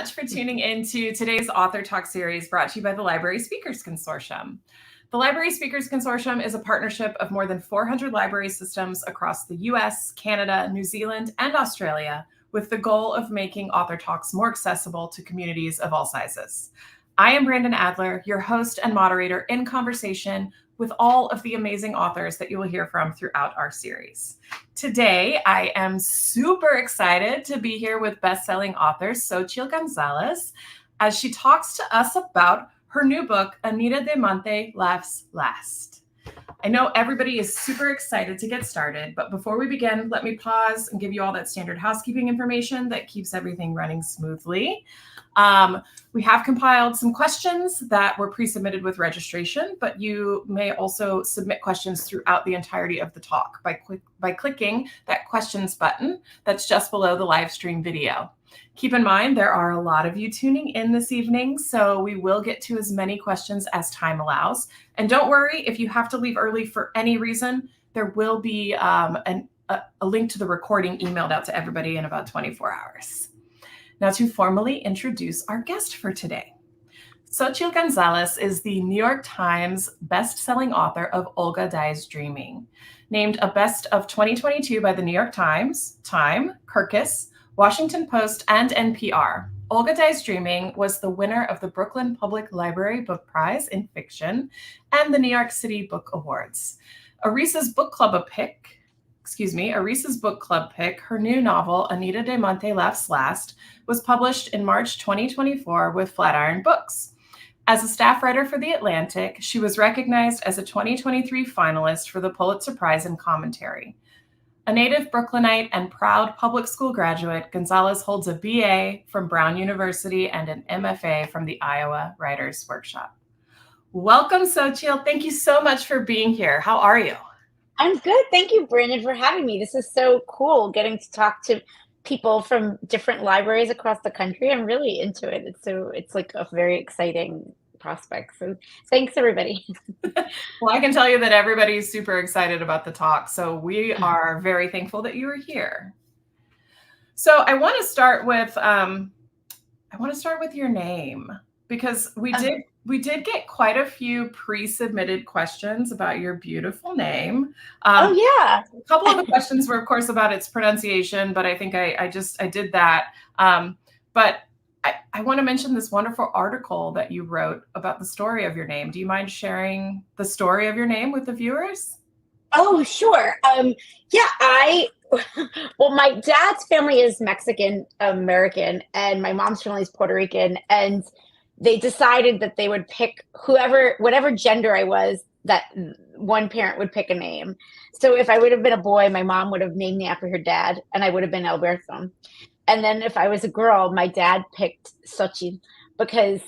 much for tuning in to today's Author Talk series brought to you by the Library Speakers Consortium. The Library Speakers Consortium is a partnership of more than 400 library systems across the US, Canada, New Zealand, and Australia, with the goal of making Author Talks more accessible to communities of all sizes. I am Brandon Adler, your host and moderator in conversation with all of the amazing authors that you will hear from throughout our series. Today, I am super excited to be here with best-selling author Xochitl Gonzalez as she talks to us about her new book, Anita de Monte Laughs Last. I know everybody is super excited to get started, but before we begin, let me pause and give you all that standard housekeeping information that keeps everything running smoothly. We have compiled some questions that were pre-submitted with registration, but you may also submit questions throughout the entirety of the talk by clicking that questions button that's just below the live stream video. Keep in mind, there are a lot of you tuning in this evening, so we will get to as many questions as time allows. And don't worry, if you have to leave early for any reason, there will be a link to the recording emailed out to everybody in about 24 hours. Now, to formally introduce our guest for today. Xochitl Gonzalez is the New York Times best-selling author of Olga Dies Dreaming, named a best of 2022 by the New York Times, Time, Kirkus, Washington Post, and NPR. Olga Dies Dreaming was the winner of the Brooklyn Public Library Book Prize in Fiction and the New York City Book Awards. A Reese's Book Club pick, her new novel, Anita de Monte Laughs Last, was published in March 2024 with Flatiron Books. As a staff writer for The Atlantic, she was recognized as a 2023 finalist for the Pulitzer Prize in Commentary. A native Brooklynite and proud public school graduate, Gonzalez holds a BA from Brown University and an MFA from the Iowa Writers Workshop. Welcome, Xochitl. Thank you so much for being here. How are you? I'm good. Thank you, Brandon, for having me. This is so cool getting to talk to people from different libraries across the country. I'm really into it. It's like a very exciting prospect. So thanks, everybody. Well, I can tell you that everybody's super excited about the talk. So we are very thankful that you are here. So I want to start with your name, because we did get quite a few pre-submitted questions about your beautiful name. Oh yeah. A couple of the questions were, of course, about its pronunciation, but I think I did that. But I want to mention this wonderful article that you wrote about the story of your name. Do you mind sharing the story of your name with the viewers? Oh, sure. Well, my dad's family is Mexican American and my mom's family is Puerto Rican, and they decided that they would pick whatever gender I was, that one parent would pick a name. So if I would have been a boy, my mom would have named me after her dad, and I would have been Alberto. And then if I was a girl, my dad picked Xochitl because,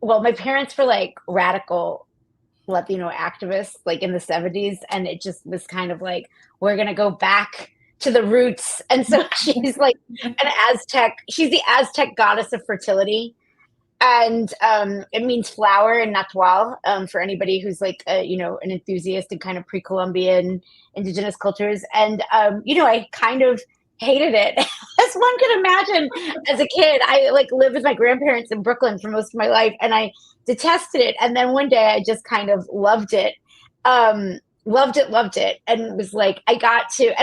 well, my parents were like radical Latino activists, like in the 70s. And it just was kind of like, we're going to go back to the roots. And so she's like an Aztec. She's the Aztec goddess of fertility. And it means flower in Nahuatl, for anybody who's like, an enthusiast in kind of pre-Columbian indigenous cultures. And, I kind of hated it, as one could imagine. As a kid, I lived with my grandparents in Brooklyn for most of my life, and I detested it. And then one day I just kind of loved it. Loved it. And was like, I got to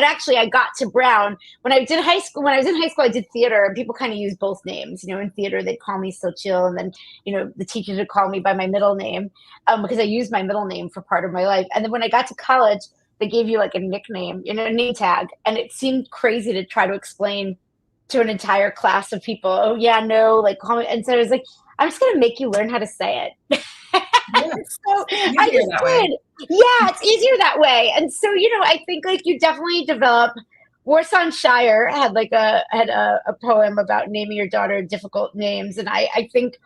Brown. When I was in high school, I did theater, and people kind of use both names. In theater, they'd call me Xochitl, and then, the teachers would call me by my middle name, because I used my middle name for part of my life. And then when I got to college, they gave you like a nickname, a name tag. And it seemed crazy to try to explain to an entire class of people, oh yeah, no, like call me. And so I was like, I'm just going to make you learn how to say it. Yeah, so I just did. Yeah, it's easier that way. And so, I think like you definitely develop. Warsaw-shire had a poem about naming your daughter difficult names. And I think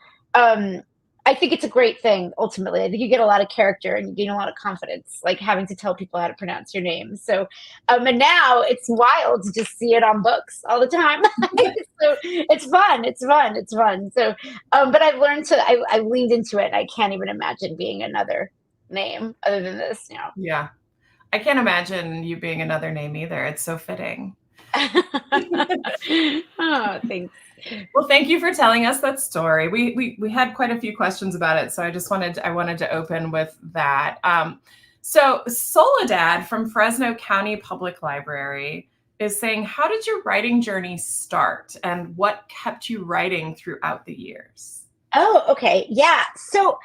it's a great thing, ultimately. I think you get a lot of character and you gain a lot of confidence, like having to tell people how to pronounce your name. So, and now it's wild to just see it on books all the time. So it's fun. So, but I've learned I leaned into it. I can't even imagine being another name other than this, Yeah. I can't imagine you being another name either. It's so fitting. Oh, thanks. Well, thank you for telling us that story. We had quite a few questions about it, so I wanted to open with that. So Soledad from Fresno County Public Library is saying, how did your writing journey start, and what kept you writing throughout the years? Oh, okay. Yeah. So,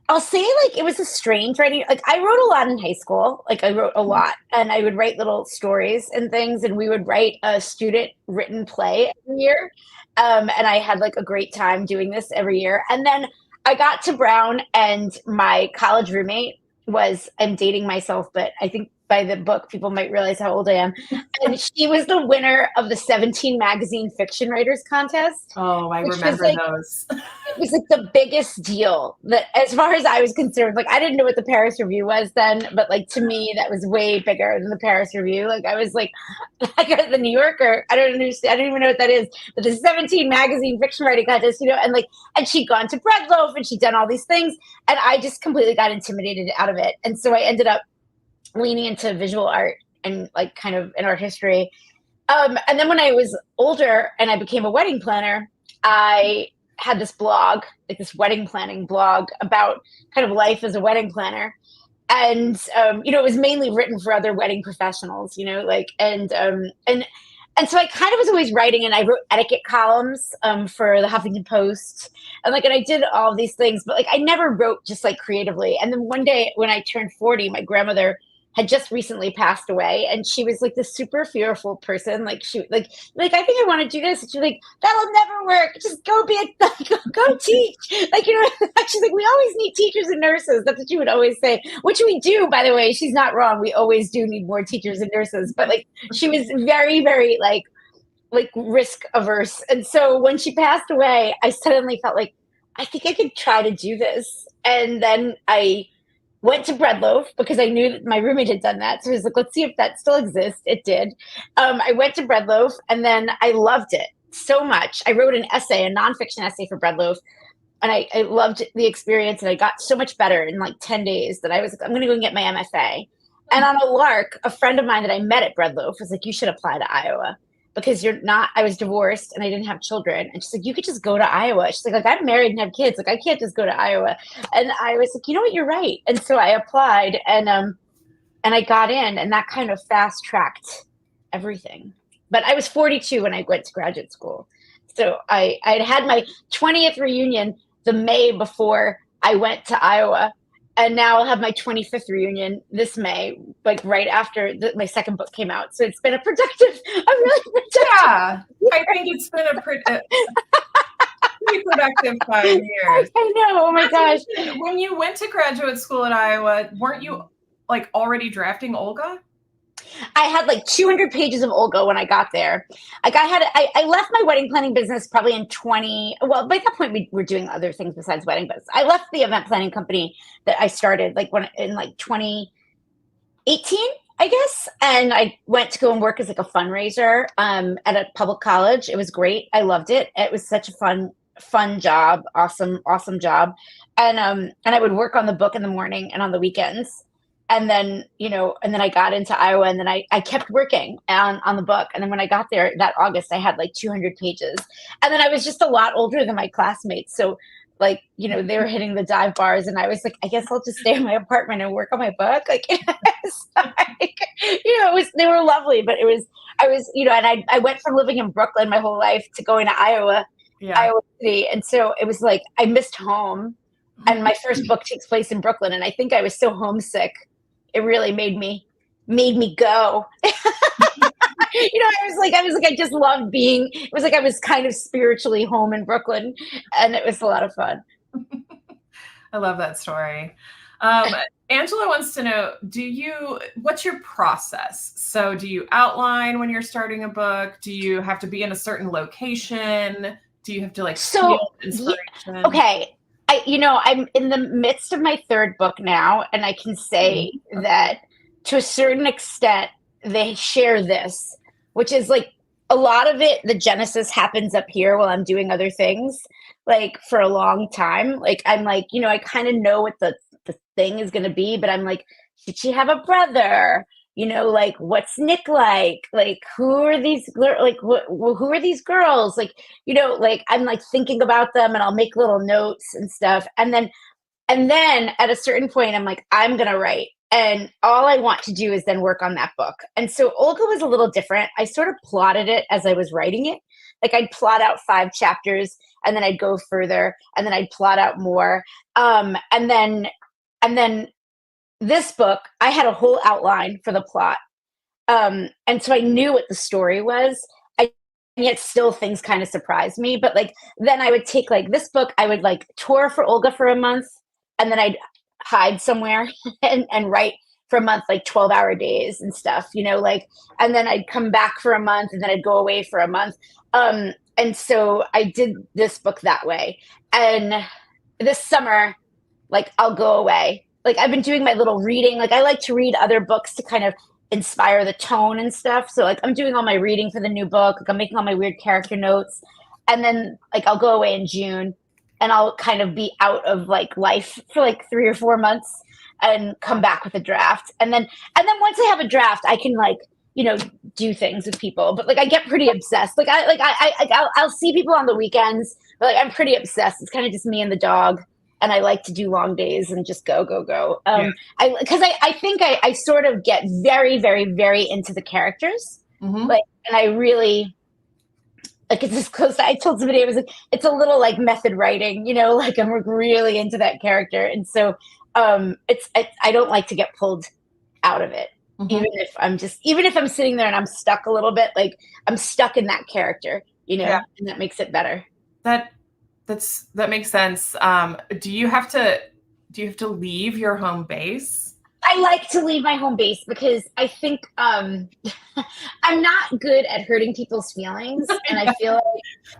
I'll say like it was a strange writing. Like I wrote a lot in high school. Like I wrote a lot, and I would write little stories and things, and we would write a student written play every year. And I had like a great time doing this every year. And then I got to Brown, and my college roommate was, I'm dating myself, but I think by the book people might realize how old I am. And she was the winner of the 17 magazine fiction writers contest. Oh, I Which was remember like those. it was like the biggest deal that, as far as I was concerned, like I didn't know what the Paris Review was then, but like to me that was way bigger than the Paris Review. Like I was like the New Yorker, I don't understand, I don't even know what that is, but the 17 magazine fiction writing contest, and she'd gone to Breadloaf and she'd done all these things, and I just completely got intimidated out of it. And so I ended up leaning into visual art and like kind of in art history. And then when I was older and I became a wedding planner, I had this blog, like this wedding planning blog about kind of life as a wedding planner. And, it was mainly written for other wedding professionals, and so I kind of was always writing, and I wrote etiquette columns for the Huffington Post, and I did all of these things, but like I never wrote just like creatively. And then one day when I turned 40, my grandmother had just recently passed away, and she was like this super fearful person. Like she like I think I want to do this. And she's like, that'll never work. Just go be go teach. She's like, we always need teachers and nurses. That's what she would always say, which we do, by the way. She's not wrong. We always do need more teachers and nurses. But like she was very, very like risk averse. And so when she passed away, I suddenly felt like I think I could try to do this. And then I went to Breadloaf because I knew that my roommate had done that. So I was like, let's see if that still exists. It did. I went to Breadloaf, and then I loved it so much. I wrote an essay, a nonfiction essay for Breadloaf, and I loved the experience, and I got so much better in like 10 days that I was like, I'm going to go and get my MFA. And on a lark, a friend of mine that I met at Breadloaf was like, you should apply to Iowa because I was divorced and I didn't have children. And she's like, you could just go to Iowa. She's like, I'm married and have kids. Like, I can't just go to Iowa. And I was like, you know what, you're right. And so I applied, and I got in, and that kind of fast tracked everything. But I was 42 when I went to graduate school. So I'd had my 20th reunion the May before I went to Iowa. And now I'll have my 25th reunion this May, like right after my second book came out. So it's been a really productive. Yeah, I think it's been a pretty productive 5 years. I know. Oh my gosh. When you went to graduate school at Iowa, weren't you like already drafting Olga? I had like 200 pages of Olga when I got there. Like I left my wedding planning business probably in well, by that point we were doing other things besides wedding, but I left the event planning company that I started in 2018, I guess. And I went to go and work as like a fundraiser at a public college. It was great. I loved it. It was such a fun job. Awesome job. And I would work on the book in the morning and on the weekends. And then, I got into Iowa, and then I kept working on the book. And then when I got there that August, I had like 200 pages. And then I was just a lot older than my classmates. So they were hitting the dive bars, and I was like, I guess I'll just stay in my apartment and work on my book. They were lovely, but and I went from living in Brooklyn my whole life to going to Iowa City. And so it was like, I missed home. And my first book takes place in Brooklyn. And I think I was so homesick. It really made me go. I just loved it was like I was kind of spiritually home in Brooklyn, and it was a lot of fun. I love that story. Angela wants to know, what's your process? So do you outline when you're starting a book? Do you have to be in a certain location? Do you have to feel inspiration? Okay. I'm in the midst of my third book now, and I can say that to a certain extent, they share this, which is like a lot of it, the genesis happens up here while I'm doing other things, like for a long time. Like, I'm like, I kind of know what the thing is going to be, but I'm like, should she have a brother? like, what's Nick like? Like, who are these, like, who are these girls? Like, like, I'm like thinking about them, and I'll make little notes and stuff. And then at a certain point, I'm like, I'm going to write. And all I want to do is then work on that book. And so Olga was a little different. I sort of plotted it as I was writing it. Like, I'd plot out 5 chapters, and then I'd go further, and then I'd plot out more. And then this book, I had a whole outline for the plot. And so I knew what the story was. And yet still things kind of surprised me. But like, then I would take like this book, I would like tour for Olga for a month, and then I'd hide somewhere and write for a month, like 12-hour days and stuff, like, and then I'd come back for a month, and then I'd go away for a month. And so I did this book that way. And this summer, like, I'll go away. Like, I've been doing my little reading. Like, I like to read other books to kind of inspire the tone and stuff. So like, I'm doing all my reading for the new book. Like, I'm making all my weird character notes. And then like, I'll go away in June, and I'll kind of be out of like life for like 3 or 4 months, and come back with a draft. And then once I have a draft, I can like, do things with people. But like, I get pretty obsessed. Like, I'll see people on the weekends, but like, I'm pretty obsessed. It's kind of just me and the dog. And I like to do long days and just go. Because I think I sort of get very, very, very into the characters. Mm-hmm. Like, and I really, like, it's just close. I told somebody, it was like, it's a little like method writing, like, I'm really into that character. And so I don't like to get pulled out of it. Mm-hmm. Even if I'm sitting there and I'm stuck a little bit, like, I'm stuck in that character, and that makes it better. That makes sense. Do you have to leave your home base? I like to leave my home base because I think I'm not good at hurting people's feelings. And I feel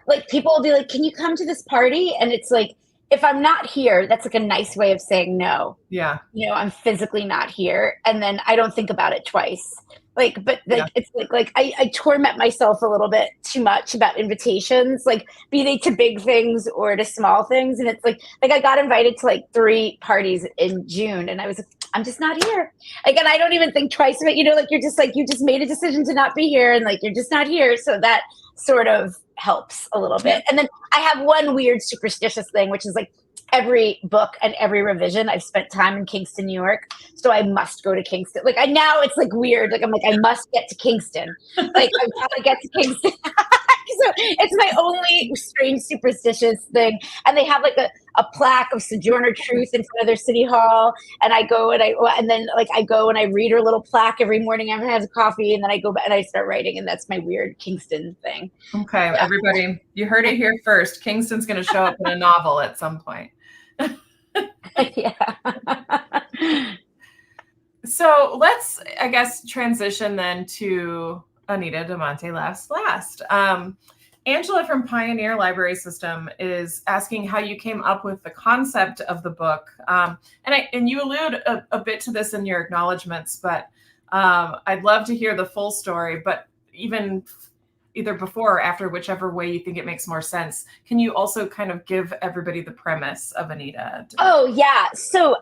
like people will be like, can you come to this party? And it's like, if I'm not here, that's like a nice way of saying no. Yeah. I'm physically not here. And then I don't think about it twice. Like, but like, yeah. It's like I torment myself a little bit too much about invitations, like, be they to big things or to small things. And it's like I got invited to like 3 parties in June, and I was like, I'm just not here. Like, and I don't even think twice of it, like, you just made a decision to not be here, and like, you're just not here. So that sort of helps a little bit. And then I have one weird superstitious thing, which is like, every book and every revision, I've spent time in Kingston, New York. So I must go to Kingston. Like, now it's like weird. Like, I'm like, I must get to Kingston. Like, I gotta get to Kingston. So it's my only strange superstitious thing. And they have like a plaque of Sojourner Truth in front of their city hall. And I go and then like, I go and I read her little plaque every morning after I have coffee. And then I go back and I start writing. And that's my weird Kingston thing. Okay, yeah. Everybody, you heard it here first. Kingston's going to show up in a novel at some point. Yeah. So let's, I guess, transition then to Anita de Monte last. Angela from Pioneer Library System is asking how you came up with the concept of the book. And you allude a bit to this in your acknowledgments, but I'd love to hear the full story, but even either before or after, whichever way you think it makes more sense. Can you also kind of give everybody the premise of Anita? Oh, yeah. So,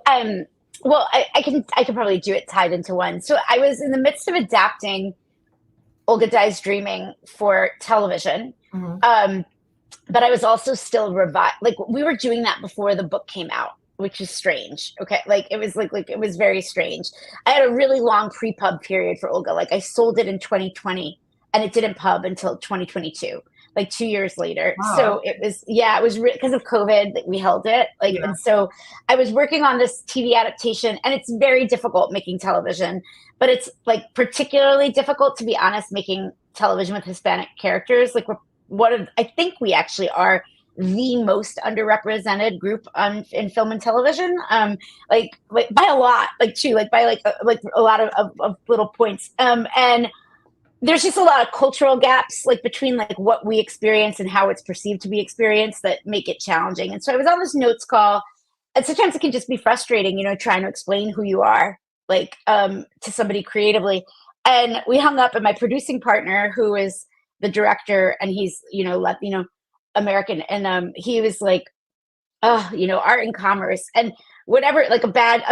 well, I can probably do it tied into one. So I was in the midst of adapting Olga Dies Dreaming for television. Mm-hmm. But I was also still like, we were doing that before the book came out, which is strange. Okay. Like, it was like it was very strange. I had a really long pre-pub period for Olga. Like, I sold it in 2020 and it didn't pub until 2022, like 2 years later. Wow. So it was because of COVID that we held it. Like, yeah. And so I was working on this TV adaptation, and it's very difficult making television, but it's like particularly difficult, to be honest, making television with Hispanic characters. Like, I think we actually are the most underrepresented group in film and television, like by a lot, like too, like by like a lot of little points. And there's just a lot of cultural gaps, like between like what we experience and how it's perceived to be experienced, that make it challenging. And so I was on this notes call, and sometimes it can just be frustrating, trying to explain who you are, like, to somebody creatively. And we hung up, and my producing partner, who is the director, and he's, Latino American. And he was like, art and commerce and whatever, like a bad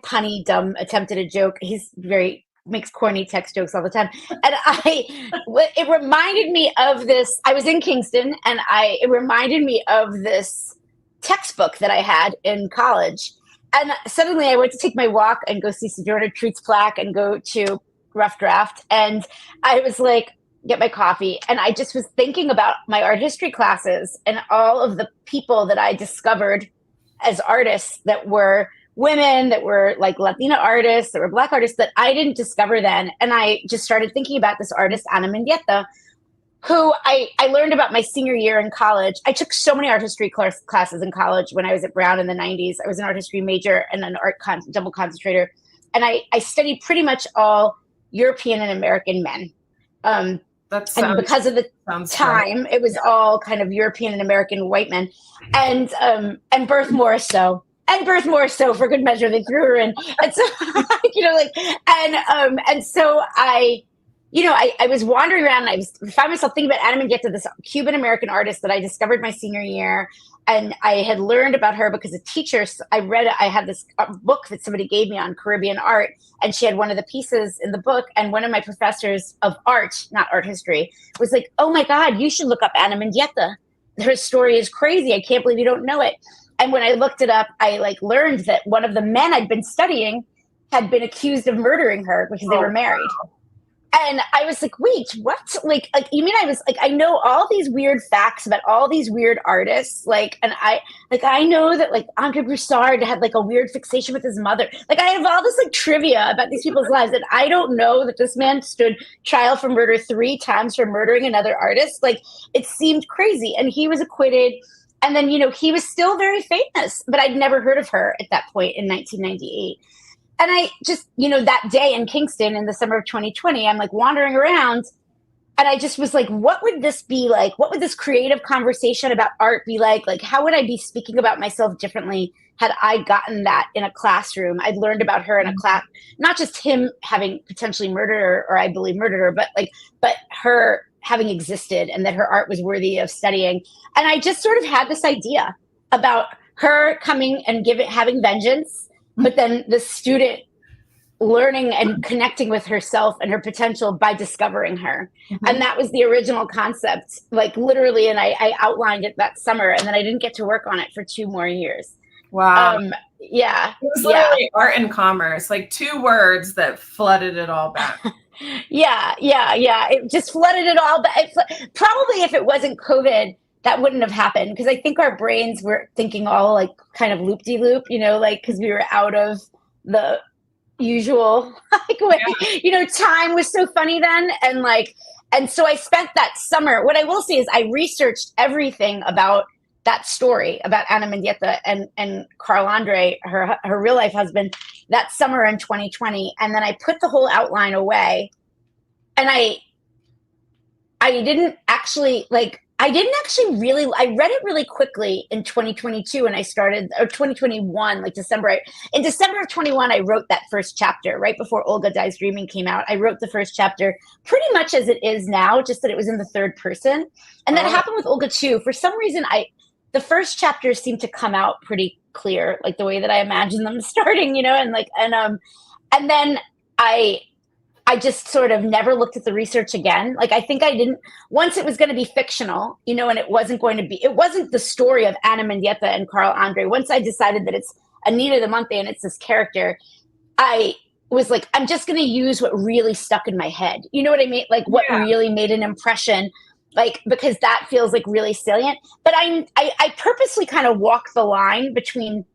punny, dumb attempt at a joke. He's very makes corny text jokes all the time. And it reminded me of this. I was in Kingston, and it reminded me of this textbook that I had in college. And suddenly I went to take my walk and go see Sojourner Truth's plaque and go to Rough Draft. And I was like, get my coffee. And I just was thinking about my art history classes and all of the people that I discovered as artists that were women, that were like Latina artists, that were Black artists that I didn't discover then. And I just started thinking about this artist, Ana Mendieta, who I learned about my senior year in college. I took so many art history classes in college when I was at Brown in the 90s. I was an art history major and an double concentrator. And I studied pretty much all European and American men. And because of the time, it was all kind of European and American white men. And Berthe Morisot. And Berthe Morisot, for good measure, they threw her in. And so, and so I was wandering around, and I found myself thinking about Ana Mendieta, this Cuban-American artist that I discovered my senior year. And I had learned about her because a teacher, I had this book that somebody gave me on Caribbean art, and she had one of the pieces in the book. And one of my professors of art, not art history, was like, oh my God, you should look up Ana Mendieta. Her story is crazy. I can't believe you don't know it. And when I looked it up, I learned that one of the men I'd been studying had been accused of murdering her because they were married. And I was like, wait, what? Like, you mean I know all these weird facts about all these weird artists. And I know that Andre Broussard had a weird fixation with his mother. I have all this trivia about these people's lives. And I don't know that this man stood trial for murder 3 times for murdering another artist. It seemed crazy. And he was acquitted. And then, he was still very famous, but I'd never heard of her at that point in 1998. And I just, that day in Kingston in the summer of 2020, I'm wandering around, and I just was like, what would this be like? What would this creative conversation about art be like? How would I be speaking about myself differently had I gotten that in a classroom? I'd learned about her in a class, not just him having potentially murdered her, or I believe murdered her, but her having existed and that her art was worthy of studying. And I just sort of had this idea about her coming and having vengeance, but then the student learning and connecting with herself and her potential by discovering her. Mm-hmm. And that was the original concept, literally. And I outlined it that summer, and then I didn't get to work on it for 2 more years. Wow. Yeah. It was literally art and commerce, 2 words that flooded it all back. Yeah. It just flooded it all back. Probably if it wasn't COVID, that wouldn't have happened, because I think our brains were thinking all kind of loop-de-loop, because we were out of the usual, time was so funny then. And so I spent that summer. What I will say is I researched everything about that story about Ana Mendieta and Carl Andre, her real life husband, that summer in 2020. And then I put the whole outline away, and I didn't actually really, I read it really quickly in 2022, and I started, or 2021, December. In December of 21, I wrote that first chapter right before Olga Dies Dreaming came out. I wrote the first chapter pretty much as it is now, just that it was in the 3rd person. And that happened with Olga too. For some reason, the first chapters seemed to come out pretty clear, the way that I imagined them starting, and then I just sort of never looked at the research again. I think I didn't, once it was going to be fictional, and it wasn't the story of Ana Mendieta and Carl Andre. Once I decided that it's Anita de Monte and it's this character, I was I'm just going to use what really stuck in my head. You know what I mean? What really made an impression, because that feels really salient. But I purposely kind of walk the line between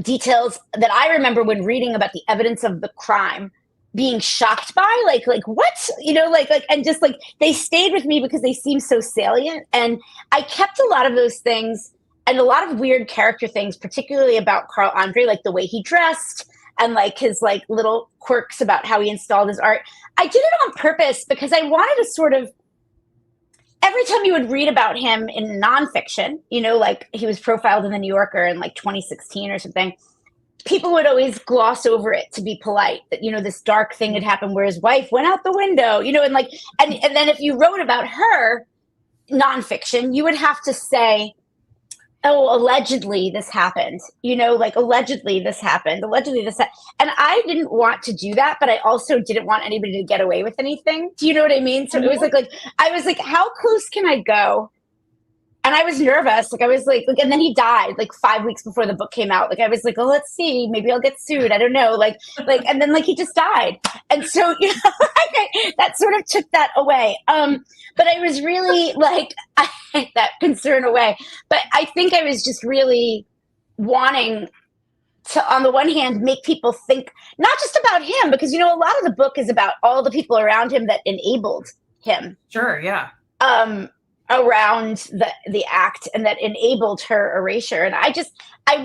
details that I remember when reading about the evidence of the crime, being shocked by, what, and just they stayed with me because they seem so salient. And I kept a lot of those things and a lot of weird character things, particularly about Carl Andre, the way he dressed and his little quirks about how he installed his art. I did it on purpose because I wanted to sort of, every time you would read about him in nonfiction, he was profiled in the New Yorker in 2016 or something, people would always gloss over it to be polite, that, this dark thing had happened where his wife went out the window, and then if you wrote about her nonfiction, you would have to say, oh, allegedly this happened, like allegedly this happened, and I didn't want to do that, but I also didn't want anybody to get away with anything. Do you know what I mean? So it was like I was like, how close can I go? And I was nervous. Like I was and then he died like 5 weeks before the book came out. Like I was like, oh, let's see, maybe I'll get sued. I don't know. And then he just died. And so, that sort of took that away. But I was really I had that concern away. But I think I was just really wanting to, on the one hand, make people think not just about him, because, a lot of the book is about all the people around him that enabled him. Sure. Yeah. Around the act and that enabled her erasure. And I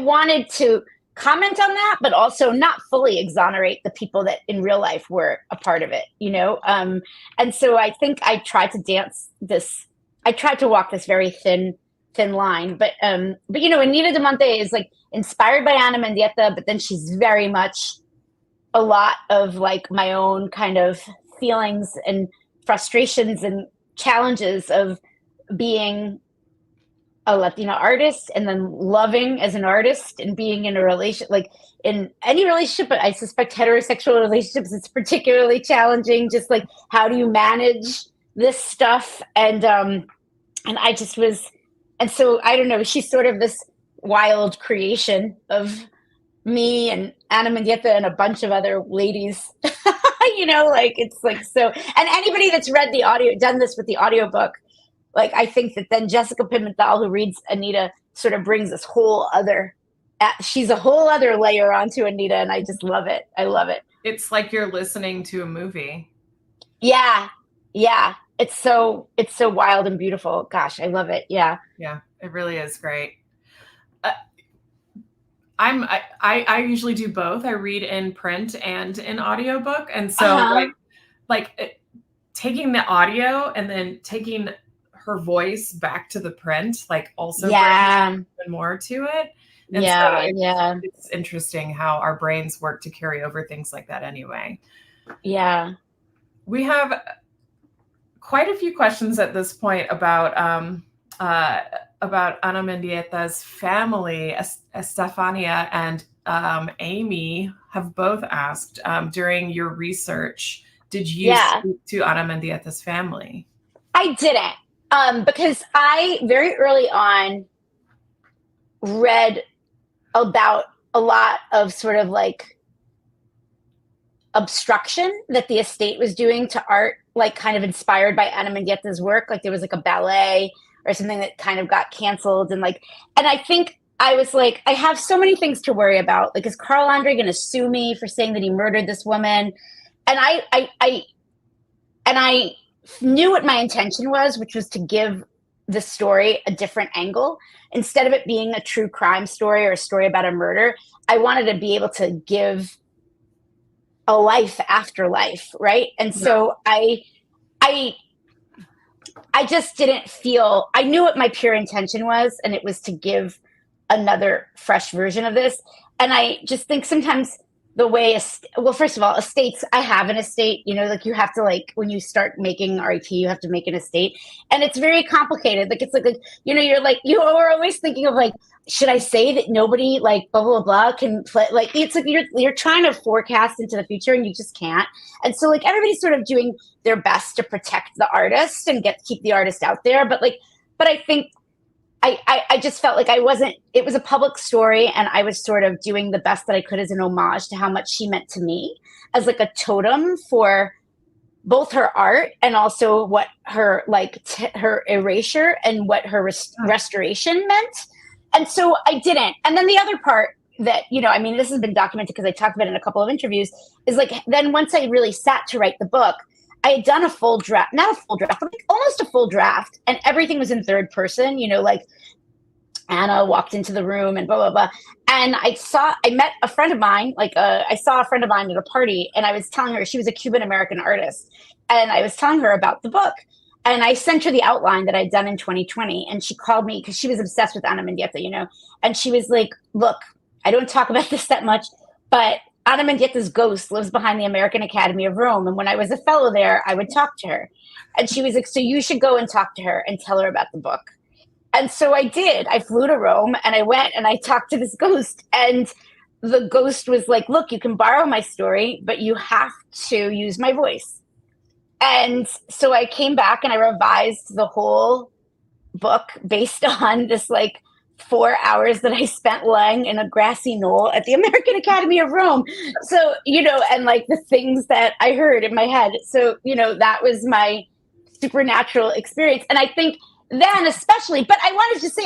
wanted to comment on that, but also not fully exonerate the people that in real life were a part of it, and so I think I tried to walk this very thin line, but Anita de Monte is inspired by Ana Mendieta, but then she's very much a lot of my own kind of feelings and frustrations and challenges of being a Latina artist and then loving as an artist and being in a relationship, in any relationship, but I suspect heterosexual relationships, it's particularly challenging. Just how do you manage this stuff? And I just was, and so I don't know, she's sort of this wild creation of me and Ana Mendieta and a bunch of other ladies, it's so, and anybody that's read done this with the audiobook, I think that then Jessica Pimentel, who reads Anita, sort of brings this whole other, she's a whole other layer onto Anita, and I just love it. I love it. It's like you're listening to a movie. Yeah. Yeah. It's so wild and beautiful. Gosh, I love it. Yeah. Yeah, it really is great. I usually do both. I read in print and in audiobook. And so taking the audio and then taking her voice back to the print, also brings even more to it. And so it's interesting how our brains work to carry over things like that anyway. Yeah. We have quite a few questions at this point about Ana Mendieta's family. Estefania and Amy have both asked, during your research, did you speak to Ana Mendieta's family? I didn't, because I very early on read about a lot of sort of obstruction that the estate was doing to art, kind of inspired by Ana Mendieta's work. There was a ballet or something that kind of got canceled. And I think I was I have so many things to worry about. Is Carl Andre going to sue me for saying that he murdered this woman? And I knew what my intention was, which was to give the story a different angle. Instead of it being a true crime story or a story about a murder, I wanted to be able to give a life after life, right? And so I just didn't feel, I knew what my pure intention was, and it was to give another fresh version of this. And I just think sometimes the way, well, first of all, estates, I have an estate, you have to, when you start making RIP, you have to make an estate, and it's very complicated. You're you are always thinking of should I say that nobody blah, blah, blah can play? It's you're trying to forecast into the future and you just can't. And so everybody's sort of doing their best to protect the artist and keep the artist out there. But I think I just felt it was a public story, and I was sort of doing the best that I could as an homage to how much she meant to me as a totem for both her art and also what her her erasure and what her restoration meant. And so I didn't. And then the other part that, this has been documented because I talked about it in a couple of interviews, is then once I really sat to write the book, I had done a full draft, not a full draft, but almost a full draft. And everything was in third person, Anna walked into the room and blah, blah, blah. And I met a friend of mine, I saw a friend of mine at a party, and I was telling her, she was a Cuban-American artist. And I was telling her about the book. And I sent her the outline that I'd done in 2020. And she called me because she was obsessed with Ana Mendieta, And she was like, look, I don't talk about this that much, but Ana Mendieta's ghost lives behind the American Academy of Rome. And when I was a fellow there, I would talk to her. And she was like, so you should go and talk to her and tell her about the book. And so I did. I flew to Rome and I went and I talked to this ghost. And the ghost was like, look, you can borrow my story, but you have to use my voice. And so I came back and I revised the whole book based on this like 4 hours that I spent lying in a grassy knoll at the American Academy of Rome. So, and like the things that I heard in my head. So, that was my supernatural experience. And I think then especially, but I wanted to say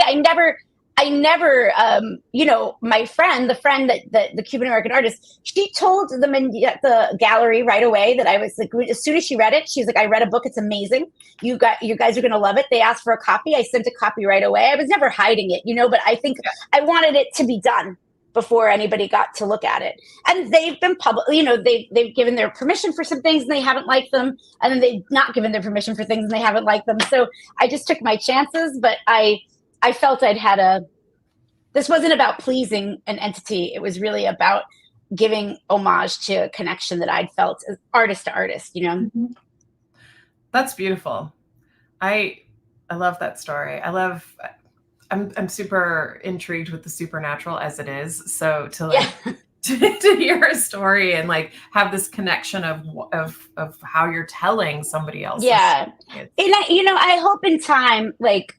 my friend, the Cuban American artist, she told them in the gallery right away that I was like, as soon as she read it, she's like, I read a book. It's amazing. You guys are going to love it. They asked for a copy. I sent a copy right away. I was never hiding it, but I think I wanted it to be done before anybody got to look at it. And they've been public, they've given their permission for some things and they haven't liked them. And then they've not given their permission for things and they haven't liked them. So I just took my chances, but I felt this wasn't about pleasing an entity. It was really about giving homage to a connection that I'd felt as artist to artist, Mm-hmm. That's beautiful. I love that story. I'm super intrigued with the supernatural as it is. So to to hear a story and like have this connection of how you're telling somebody else. Yeah. And I hope in time, like,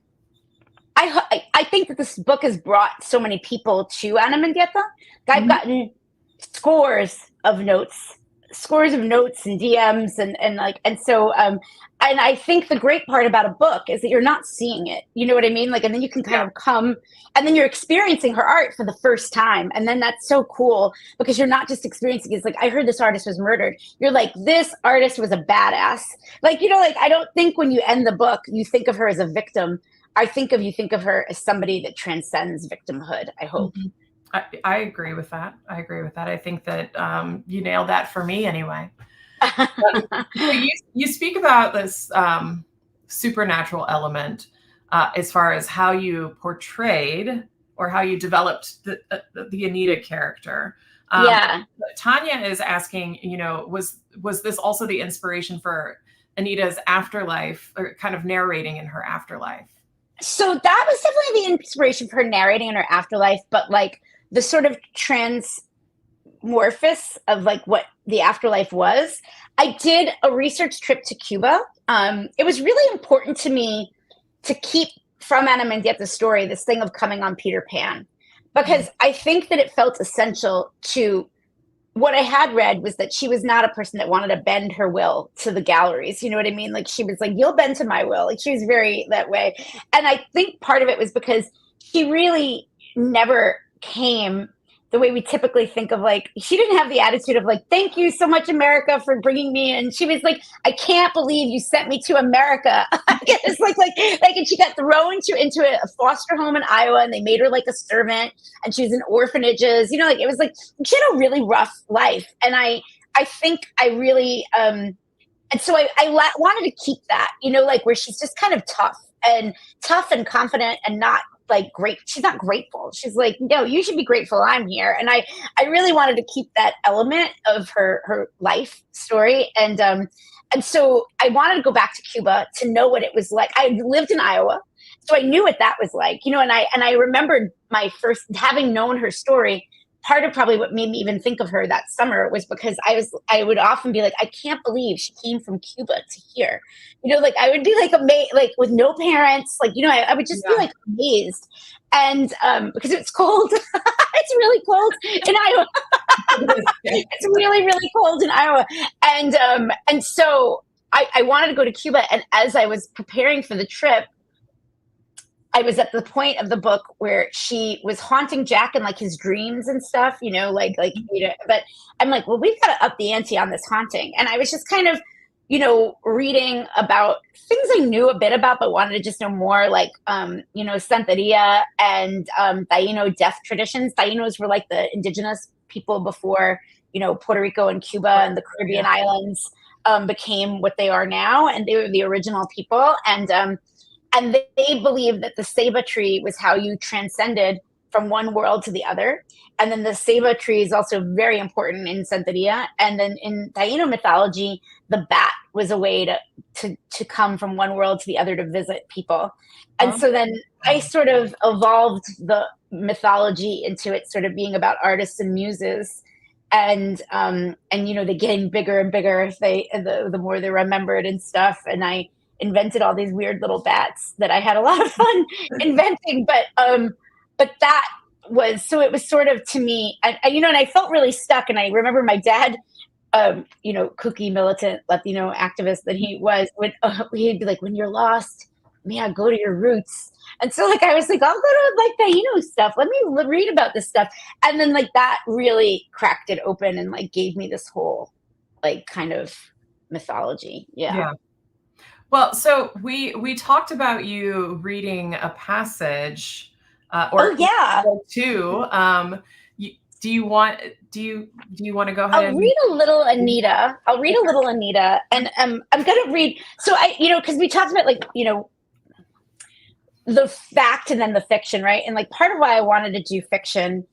I think that this book has brought so many people to Ana Mendieta. I've gotten scores of notes and DMs and I think the great part about a book is that you're not seeing it. You know what I mean? Like, and then you can kind of come and then you're experiencing her art for the first time. And then that's so cool because you're not just experiencing it. It's like, I heard this artist was murdered. You're like, this artist was a badass. Like, like, I don't think when you end the book, you think of her as a victim. I think of her as somebody that transcends victimhood, I hope. Mm-hmm. I agree with that. I think that you nailed that for me anyway. You speak about this supernatural element as far as how you portrayed or how you developed the Anita character. Tanya is asking, was this also the inspiration for Anita's afterlife or kind of narrating in her afterlife? So that was definitely the inspiration for her narrating in her afterlife, but like the sort of transmorphous of like what the afterlife was. I did a research trip to Cuba. It was really important to me to keep from Ana Mendieta's story this thing of coming on Peter Pan, because I think that it felt essential to what I had read was that she was not a person that wanted to bend her will to the galleries. You know what I mean? Like she was like, you'll bend to my will. Like she was very that way. And I think part of it was because she really never came the way we typically think of, like, she didn't have the attitude of like, thank you so much, America, for bringing me. And she was like, I can't believe you sent me to America. It's like, and she got thrown into a foster home in Iowa and they made her like a servant and she was in orphanages, like, it was like, she had a really rough life. And I think I really, and so I wanted to keep that, like where she's just kind of tough and confident and not like great. She's not grateful. She's like, no, you should be grateful I'm here. And I really wanted to keep that element of her life story. And so I wanted to go back to Cuba to know what it was like. I lived in Iowa, so I knew what that was like, and I remembered my first having known her story. Part of probably what made me even think of her that summer was because I would often be like, I can't believe she came from Cuba to here. Like I would be like amazed, like with no parents, like, I would just be like amazed. And because it's cold, it's really cold in Iowa. It's really, really cold in Iowa. And so I wanted to go to Cuba. And as I was preparing for the trip, I was at the point of the book where she was haunting Jack in like his dreams and stuff, but I'm like, well, we've got to up the ante on this haunting. And I was just kind of, reading about things I knew a bit about, but wanted to just know more, like, Santeria and Taino death traditions. Tainos were like the indigenous people before, Puerto Rico and Cuba and the Caribbean islands became what they are now. And they were the original people. And they believed that the ceiba tree was how you transcended from one world to the other. And then the ceiba tree is also very important in Santeria. And then in Taino mythology, the bat was a way to come from one world to the other to visit people. And Oh. so then I sort of evolved the mythology into it sort of being about artists and muses. And you know, they getting bigger and bigger if the more they're remembered and stuff. And I invented all these weird little bats that I had a lot of fun inventing. But that was, so it was sort of, to me, you know, and I felt really stuck. And I remember my dad, you know, kooky militant Latino activist that he was, he'd be like, when you're lost, man, go to your roots. And so like I was like, I'll go to like Taino stuff. Let me read about this stuff. And then like that really cracked it open and like gave me this whole like kind of mythology. Yeah. Well, so we talked about you reading a passage or two. Do you want to go ahead? I'll read a little Anita. And I'm going to read. So you know, because we talked about like, you know, the fact and then the fiction, right? And like part of why I wanted to do fiction,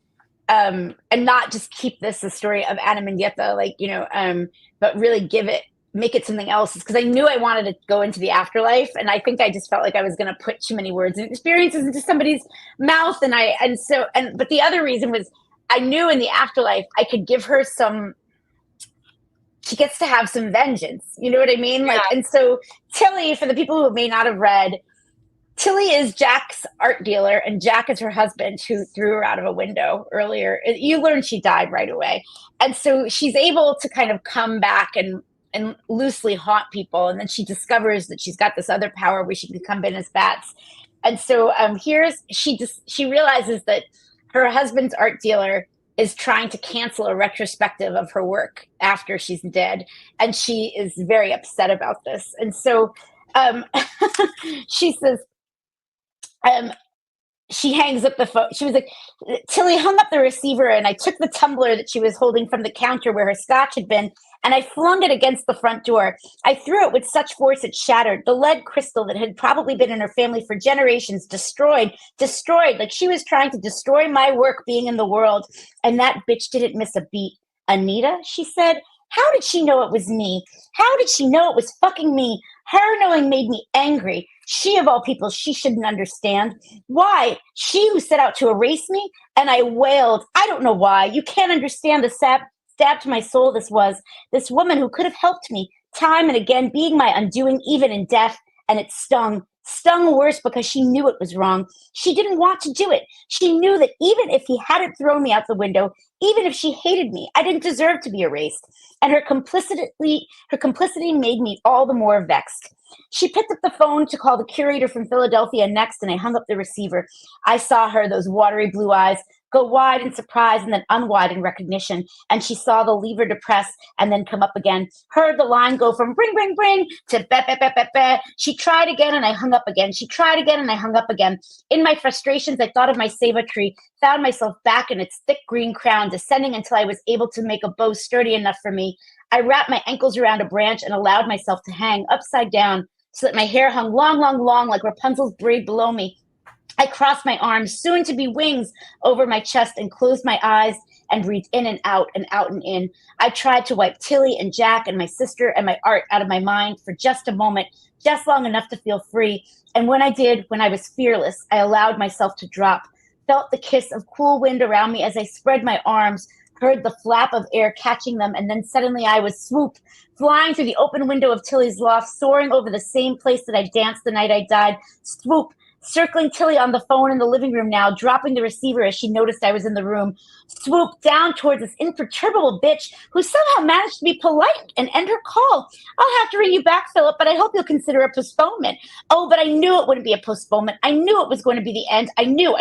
and not just keep this the story of Ana Mendieta, like, you know, but really make it something else, is because I knew I wanted to go into the afterlife. And I think I just felt like I was going to put too many words and experiences into somebody's mouth. But the other reason was I knew in the afterlife I could give her she gets to have some vengeance. You know what I mean? Like, and so Tilly, for the people who may not have read, Tilly is Jack's art dealer, and Jack is her husband who threw her out of a window earlier. You learn she died right away. And so she's able to kind of come back and loosely haunt people. And then she discovers that she's got this other power where she can come in as bats. And so she realizes that her husband's art dealer is trying to cancel a retrospective of her work after she's dead. And she is very upset about this. And so she says, she hangs up the phone. She was like, Tilly hung up the receiver, and I took the tumbler that she was holding from the counter where her scotch had been, and I flung it against the front door. I threw it with such force it shattered. The lead crystal that had probably been in her family for generations destroyed, like she was trying to destroy my work being in the world. And that bitch didn't miss a beat. Anita, she said, how did she know it was me? How did she know it was fucking me? Her knowing made me angry. She, of all people, she shouldn't understand. Why? She who set out to erase me? And I wailed. I don't know why. You can't understand the stab to my soul this was. This woman who could have helped me, time and again, being my undoing, even in death. And it stung. Stung worse because she knew it was wrong. She didn't want to do it. She knew that even if he hadn't thrown me out the window, even if she hated me, I didn't deserve to be erased. And her complicity made me all the more vexed. She picked up the phone to call the curator from Philadelphia next, and I hung up the receiver. I saw her, those watery blue eyes, go wide in surprise and then unwide in recognition. And she saw the lever depress and then come up again. Heard the line go from bring, bring, bring to be, be, be, be, be. She tried again and I hung up again. She tried again and I hung up again. In my frustrations, I thought of my seva tree, found myself back in its thick green crown, descending until I was able to make a bow sturdy enough for me. I wrapped my ankles around a branch and allowed myself to hang upside down so that my hair hung long, long, long like Rapunzel's braid below me. I crossed my arms, soon to be wings, over my chest and closed my eyes and breathed in and out and in. I tried to wipe Tilly and Jack and my sister and my art out of my mind for just a moment, just long enough to feel free. And when I did, when I was fearless, I allowed myself to drop, felt the kiss of cool wind around me as I spread my arms, heard the flap of air catching them, and then suddenly I was swooped, flying through the open window of Tilly's loft, soaring over the same place that I danced the night I died. Swoop, circling Tilly on the phone in the living room now, dropping the receiver as she noticed I was in the room. Swoop down towards this imperturbable bitch who somehow managed to be polite and end her call. I'll have to ring you back, Philip, but I hope you'll consider a postponement. Oh, but I knew it wouldn't be a postponement. I knew it was going to be the end. I knew.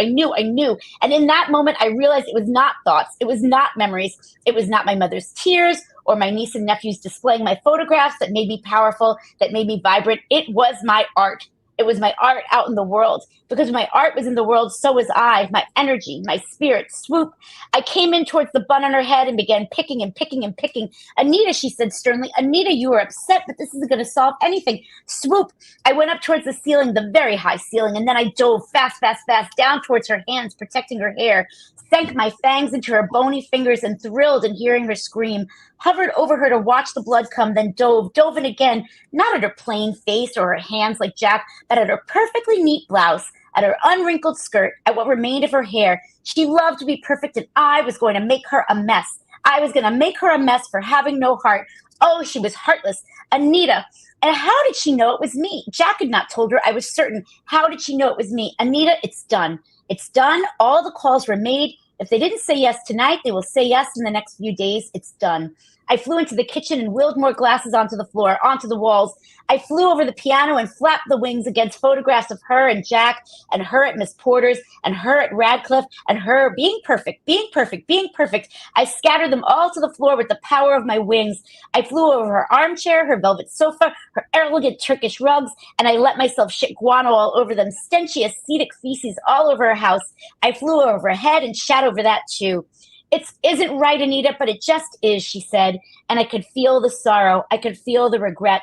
And in that moment, I realized it was not thoughts. It was not memories. It was not my mother's tears or my niece and nephews displaying my photographs that made me powerful, that made me vibrant. It was my art. It was my art out in the world. Because my art was in the world, so was I, my energy, my spirit. Swoop. I came in towards the bun on her head and began picking and picking and picking. Anita, she said sternly, Anita, you are upset, but this isn't going to solve anything. Swoop. I went up towards the ceiling, the very high ceiling, and then I dove fast, fast, fast down towards her hands, protecting her hair, sank my fangs into her bony fingers and thrilled in hearing her scream. hovered over her to watch the blood come, then dove in again, not at her plain face or her hands like Jack, but at her perfectly neat blouse, at her unwrinkled skirt, at what remained of her hair. She loved to be perfect, and I was going to make her a mess. I was going to make her a mess for having no heart. Oh, she was heartless. Anita. And how did she know it was me? Jack had not told her, I was certain. How did she know it was me? Anita, it's done. It's done. All the calls were made. If they didn't say yes tonight, they will say yes in the next few days. It's done. I flew into the kitchen and willed more glasses onto the floor, onto the walls. I flew over the piano and flapped the wings against photographs of her and Jack, and her at Miss Porter's, and her at Radcliffe, and her being perfect, being perfect, being perfect. I scattered them all to the floor with the power of my wings. I flew over her armchair, her velvet sofa, her elegant Turkish rugs, and I let myself shit guano all over them, stenchy ascetic feces all over her house. I flew over her head and shat over that too. It isn't right, Anita, but it just is, she said, and I could feel the sorrow. I could feel the regret.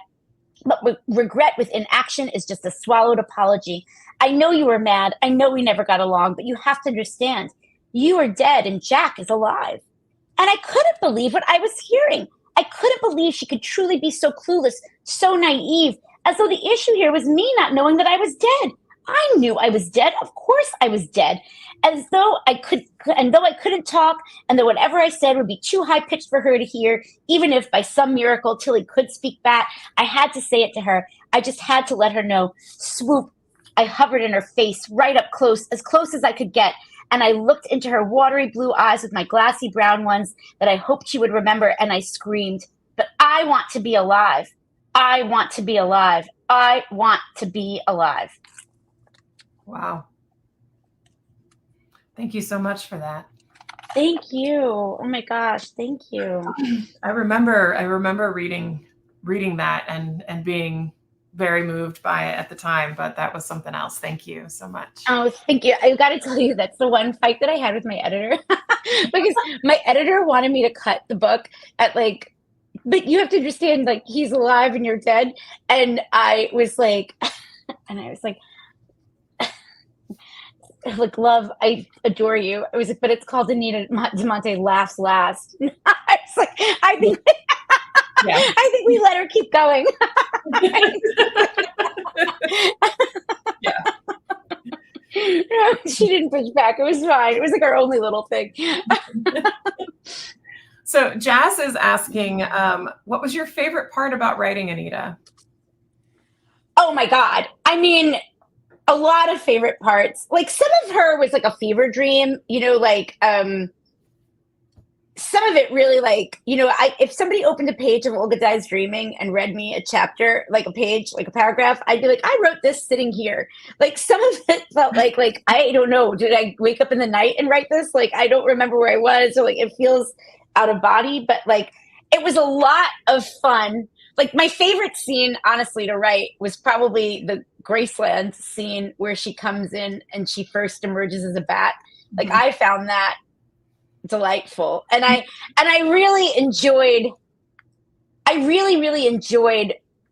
But regret with inaction is just a swallowed apology. I know you were mad. I know we never got along, but you have to understand. You are dead and Jack is alive. And I couldn't believe what I was hearing. I couldn't believe she could truly be so clueless, so naive, as though the issue here was me not knowing that I was dead. I knew I was dead. Of course I was dead. Though I couldn't talk, and though whatever I said would be too high-pitched for her to hear, even if by some miracle Tilly could speak back, I had to say it to her. I just had to let her know. Swoop. I hovered in her face, right up close as I could get, and I looked into her watery blue eyes with my glassy brown ones that I hoped she would remember, and I screamed, but I want to be alive. I want to be alive. I want to be alive. Wow. Thank you so much for that. Thank you. Oh my gosh, thank you. I remember reading that and being very moved by it at the time, but that was something else. Thank you so much. Oh, thank you. I got to tell you, that's the one fight that I had with my editor because my editor wanted me to cut the book at but you have to understand, he's alive and you're dead. And I was like, love, I adore you. I was like, but it's called Anita de Monte Laughs Last. I was like, I think we let her keep going. Yeah. She didn't push back. It was fine. It was like our only little thing. So Jazz is asking, what was your favorite part about writing Anita? Oh my God. I mean, a lot of favorite parts. Some of her was like a fever dream, some of it really if somebody opened a page of Olga Dies Dreaming and read me a chapter, a page, a paragraph, I'd be like, I wrote this sitting here. Some of it felt like I don't know, did I wake up in the night and write this? I don't remember where I was, or it feels out of body, but it was a lot of fun. My favorite scene, honestly, to write was probably the Graceland scene where she comes in and she first emerges as a bat. I found that delightful. And I really enjoyed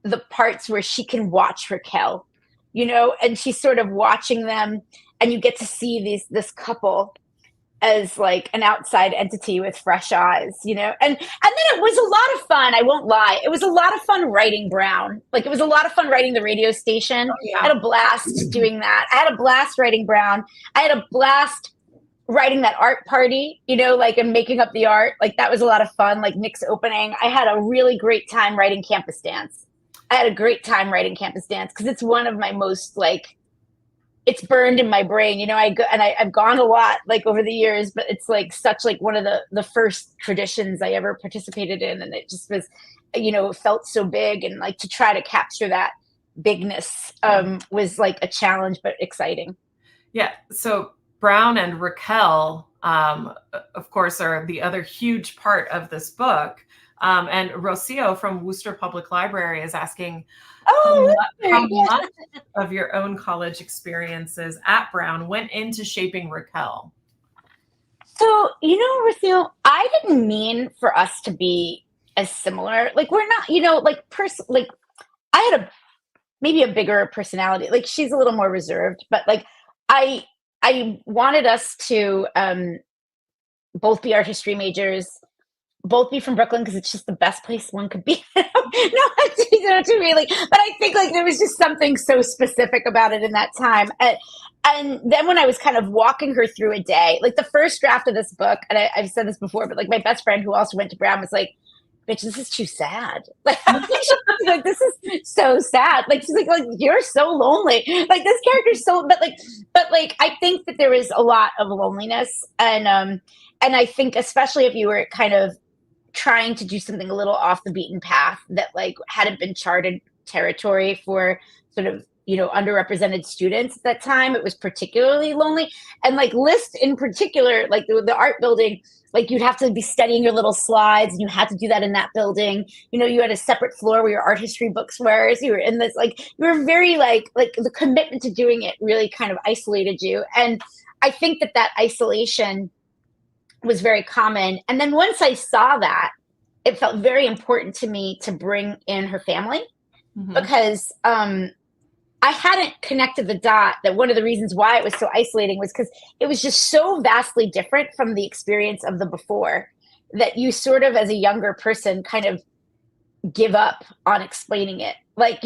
the parts where she can watch Raquel, and she's sort of watching them, and you get to see this couple as an outside entity with fresh eyes, and then it was a lot of fun. I won't lie. It was a lot of fun writing Brown. It was a lot of fun writing the radio station. Oh, yeah. I had a blast doing that. I had a blast writing Brown. I had a blast writing that art party, and making up the art. That was a lot of fun. Nick's opening. I had a really great time writing Campus Dance. I had a great time writing Campus Dance because it's one of my most it's burned in my brain, I've gone a lot over the years, but it's such one of the first traditions I ever participated in. And it just was, it felt so big, and to try to capture that bigness was a challenge, but exciting. Yeah. So Brown and Raquel, of course, are the other huge part of this book. And Rocio from Worcester Public Library is asking, how much of your own college experiences at Brown went into shaping Raquel? So, Rocio, I didn't mean for us to be as similar. We're not, I had maybe a bigger personality. She's a little more reserved, but I wanted us to both be art history majors, both be from Brooklyn because it's just the best place one could be. No, to really, but I think like there was just something so specific about it in that time. And then when I was kind of walking her through a day, like the first draft of this book, and I've said this before, but like my best friend who also went to Brown was like, bitch, this is too sad. Like this is so sad. Like she's like you're so lonely. Like this character's so, but like I think that there is a lot of loneliness, and I think especially if you were kind of trying to do something a little off the beaten path that like hadn't been charted territory for sort of underrepresented students at that time, it was particularly lonely. And like List in particular, like the art building, like you'd have to be studying your little slides and you had to do that in that building. You had a separate floor where your art history books were. So you were in this, like, you were very like the commitment to doing it really kind of isolated you. And I think that isolation was very common. And then once I saw that, it felt very important to me to bring in her family, because I hadn't connected the dot that one of the reasons why it was so isolating was because it was just so vastly different from the experience of the before that you sort of, as a younger person, kind of give up on explaining it. Like,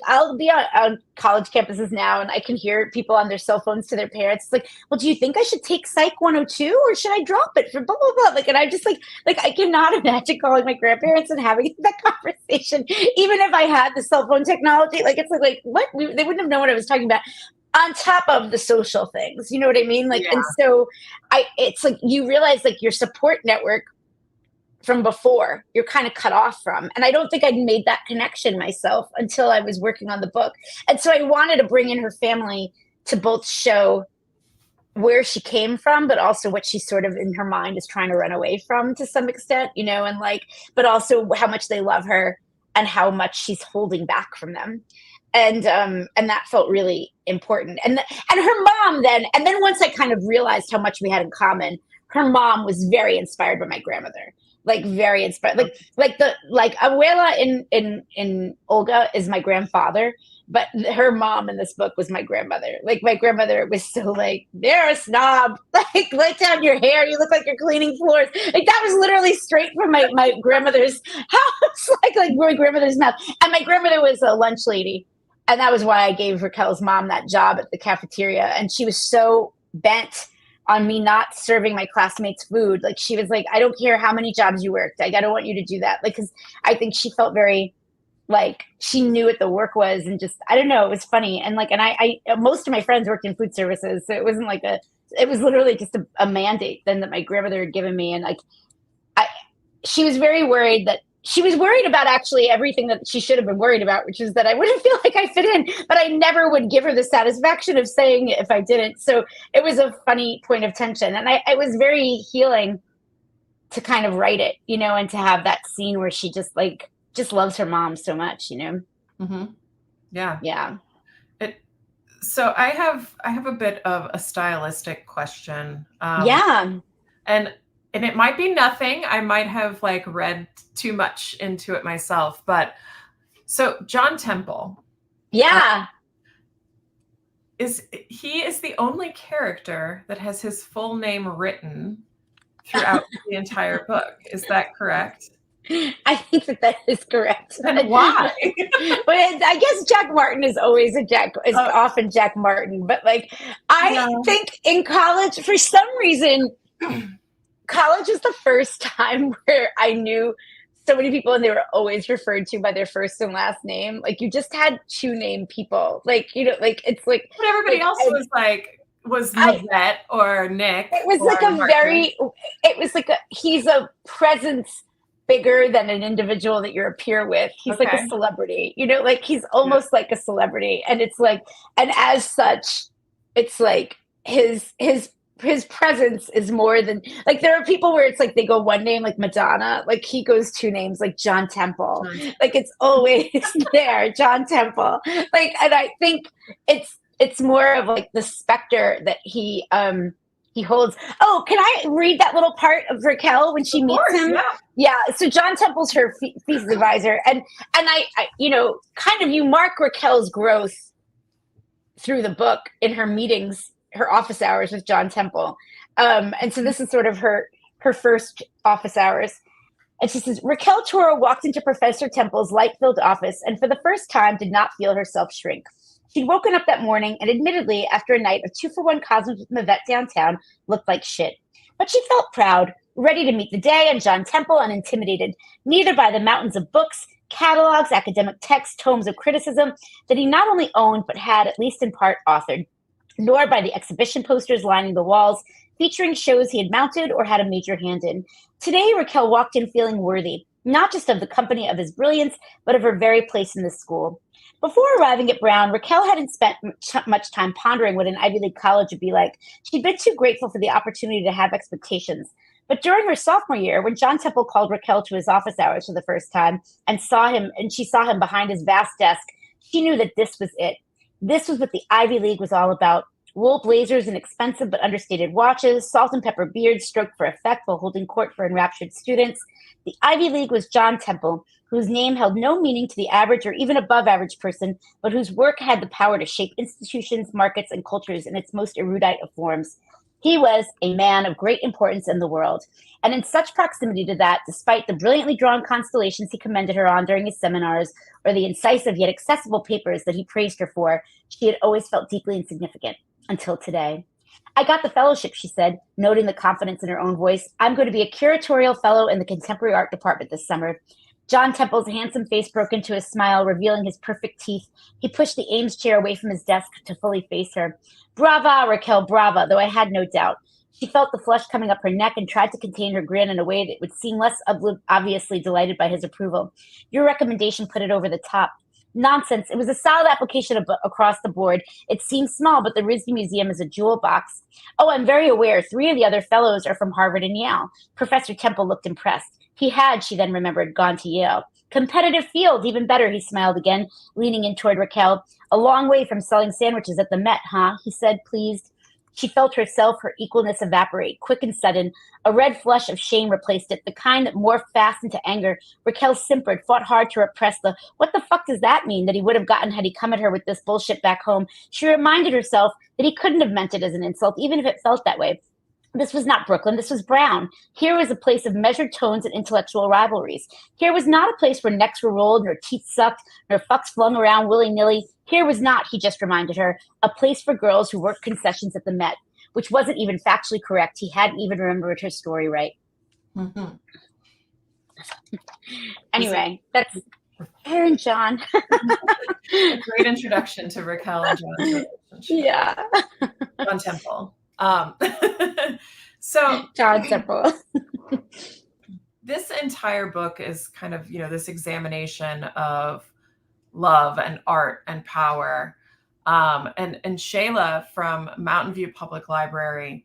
I'll be on college campuses now and I can hear people on their cell phones to their parents. It's like, well, do you think I should take Psych 102 or should I drop it for blah, blah, blah? Like, and I just like I cannot imagine calling my grandparents and having that conversation, even if I had the cell phone technology. Like, it's like what? They wouldn't have known what I was talking about on top of the social things. You know what I mean? Like, and so it's like, you realize like your support network from before you're kind of cut off from. And I don't think I'd made that connection myself until I was working on the book. And so I wanted to bring in her family to both show where she came from, but also what she sort of in her mind is trying to run away from to some extent, and like, but also how much they love her and how much she's holding back from them. And that felt really important. And her mom then, and then once I kind of realized how much we had in common, her mom was very inspired by my grandmother. Like very inspired, like Abuela in Olga is my grandfather, but her mom in this book was my grandmother. Like my grandmother was so like, you're a snob, like let down your hair, you look like you're cleaning floors. Like that was literally straight from my grandmother's house, like my grandmother's mouth. And my grandmother was a lunch lady, and that was why I gave Raquel's mom that job at the cafeteria. And she was so bent on me not serving my classmates food. Like she was like, I don't care how many jobs you worked. I don't want you to do that. Like, cause I think she felt very like she knew what the work was, and just, I don't know. It was funny. And like, and I most of my friends worked in food services. So it wasn't like it was literally just a mandate then that my grandmother had given me. And like, she was very worried that she was worried about actually everything that she should have been worried about, which is that I wouldn't feel like I fit in, but I never would give her the satisfaction of saying it if I didn't. So it was a funny point of tension. And it was very healing to kind of write it, and to have that scene where she just loves her mom so much, Mm-hmm. Yeah. Yeah. So I have a bit of a stylistic question. And it might be nothing. I might have like read too much into it myself, but so John Temple. Yeah. Is the only character that has his full name written throughout the entire book. Is that correct? I think that is correct. And why? But I guess Jack Martin is always often Jack Martin. But like, I think in college, for some reason, college was the first time where I knew so many people and they were always referred to by their first and last name. Like you just had two name people. Like, like it's like. But everybody else was Yvette or Nick. It was like he's a presence bigger than an individual that you appear with. He's like a celebrity, like he's almost like a celebrity. And it's like, and as such, it's like his presence is more than like, there are people where it's like they go one name, like Madonna, like he goes two names, like John Temple, like it's always there, John Temple. Like, and I think it's more of like the specter that he holds. Oh, can I read that little part of Raquel when she meets him? Yeah. So John Temple's her thesis advisor, and I kind of, you mark Raquel's growth through the book in her meetings, her office hours with John Temple. And so this is sort of her first office hours. And she says, Raquel Toro walked into Professor Temple's light-filled office and for the first time did not feel herself shrink. She'd woken up that morning and admittedly, after a night of 2-for-1 Cosmos with Mavette downtown, looked like shit. But she felt proud, ready to meet the day and John Temple unintimidated, neither by the mountains of books, catalogs, academic texts, tomes of criticism that he not only owned but had, at least in part, authored, nor by the exhibition posters lining the walls, featuring shows he had mounted or had a major hand in. Today, Raquel walked in feeling worthy, not just of the company of his brilliance, but of her very place in the school. Before arriving at Brown, Raquel hadn't spent much time pondering what an Ivy League college would be like. She'd been too grateful for the opportunity to have expectations. But during her sophomore year, when John Temple called Raquel to his office hours for the first time and she saw him behind his vast desk, she knew that this was it. This was what the Ivy League was all about. Wool blazers and expensive but understated watches, salt and pepper beards stroked for effect while holding court for enraptured students. The Ivy League was John Temple, whose name held no meaning to the average or even above average person, but whose work had the power to shape institutions, markets, and cultures in its most erudite of forms. He was a man of great importance in the world. And in such proximity to that, despite the brilliantly drawn constellations he commended her on during his seminars, or the incisive yet accessible papers that he praised her for, she had always felt deeply insignificant. Until today. I got the fellowship, she said, noting the confidence in her own voice. I'm going to be a curatorial fellow in the contemporary art department this summer. John Temple's handsome face broke into a smile, revealing his perfect teeth. He pushed the Ames chair away from his desk to fully face her. Brava, Raquel, brava, though I had no doubt. She felt the flush coming up her neck and tried to contain her grin in a way that would seem less obviously delighted by his approval. Your recommendation put it over the top. Nonsense. It was a solid application across the board. It seems small, but the RISD Museum is a jewel box. Oh, I'm very aware. 3 of the other fellows are from Harvard and Yale. Professor Temple looked impressed. He had, she then remembered, gone to Yale. Competitive field, even better, he smiled again, leaning in toward Raquel. A long way from selling sandwiches at the Met, huh? He said, pleased. She felt herself, her equalness evaporate, quick and sudden. A red flush of shame replaced it, the kind that morphed fast into anger. Raquel simpered, fought hard to repress the, what the fuck does that mean, that he would have gotten had he come at her with this bullshit back home. She reminded herself that he couldn't have meant it as an insult, even if it felt that way. This was not Brooklyn. This was Brown. Here was a place of measured tones and intellectual rivalries. Here was not a place where necks were rolled, nor teeth sucked, nor fucks flung around willy-nilly. Here was not, he just reminded her, a place for girls who worked concessions at the Met, which wasn't even factually correct. He hadn't even remembered her story right. Mm-hmm. Anyway, that's Aaron John. A great introduction to Raquel and John's relationship. Yeah. John Temple. So John Temple. This entire book is kind of, this examination of love and art and power. And Shayla from Mountain View Public Library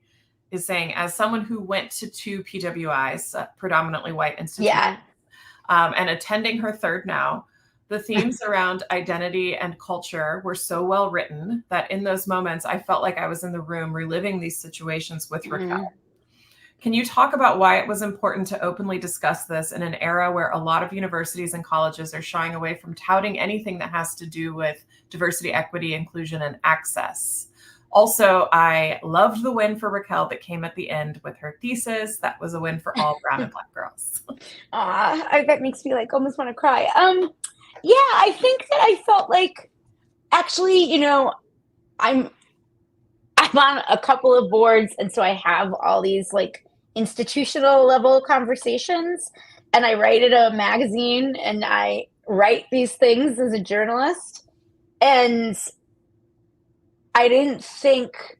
is saying, as someone who went to 2 PWIs, predominantly white institutions, and attending her third now, the themes around identity and culture were so well written that in those moments, I felt like I was in the room reliving these situations with Raquel. Can you talk about why it was important to openly discuss this in an era where a lot of universities and colleges are shying away from touting anything that has to do with diversity, equity, inclusion, and access? Also, I loved the win for Raquel that came at the end with her thesis. That was a win for all brown and black girls. That makes me almost want to cry. Yeah, I think that I felt like, actually, I'm on a couple of boards, and so I have all these institutional level conversations, and I write at a magazine, and I write these things as a journalist, and I didn't think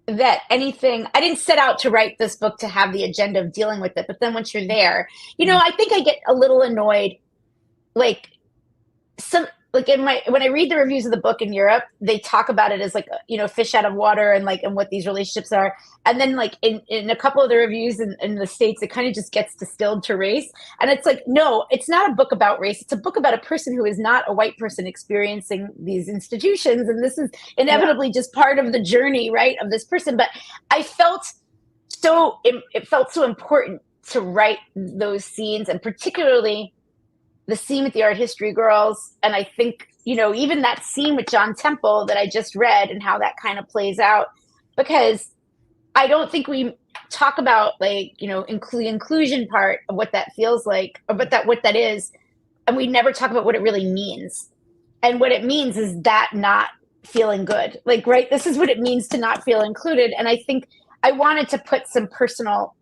that I didn't set out to write this book to have the agenda of dealing with it, but then once you're there, I think I get a little annoyed, when I read the reviews of the book in Europe, they talk about it as fish out of water and what these relationships are. And then in a couple of the reviews in the States, it kind of just gets distilled to race. And it's no, it's not a book about race. It's a book about a person who is not a white person experiencing these institutions. And this is inevitably just part of the journey, right, of this person. But I felt it felt so important to write those scenes, and particularly the scene with the art history girls. And I think, even that scene with John Temple that I just read and how that kind of plays out, because I don't think we talk about like, inclusion part of what that feels like, or what that is. And we never talk about what it really means. And what it means is that not feeling good. Like, right, this is what it means to not feel included. And I think I wanted to put some personal,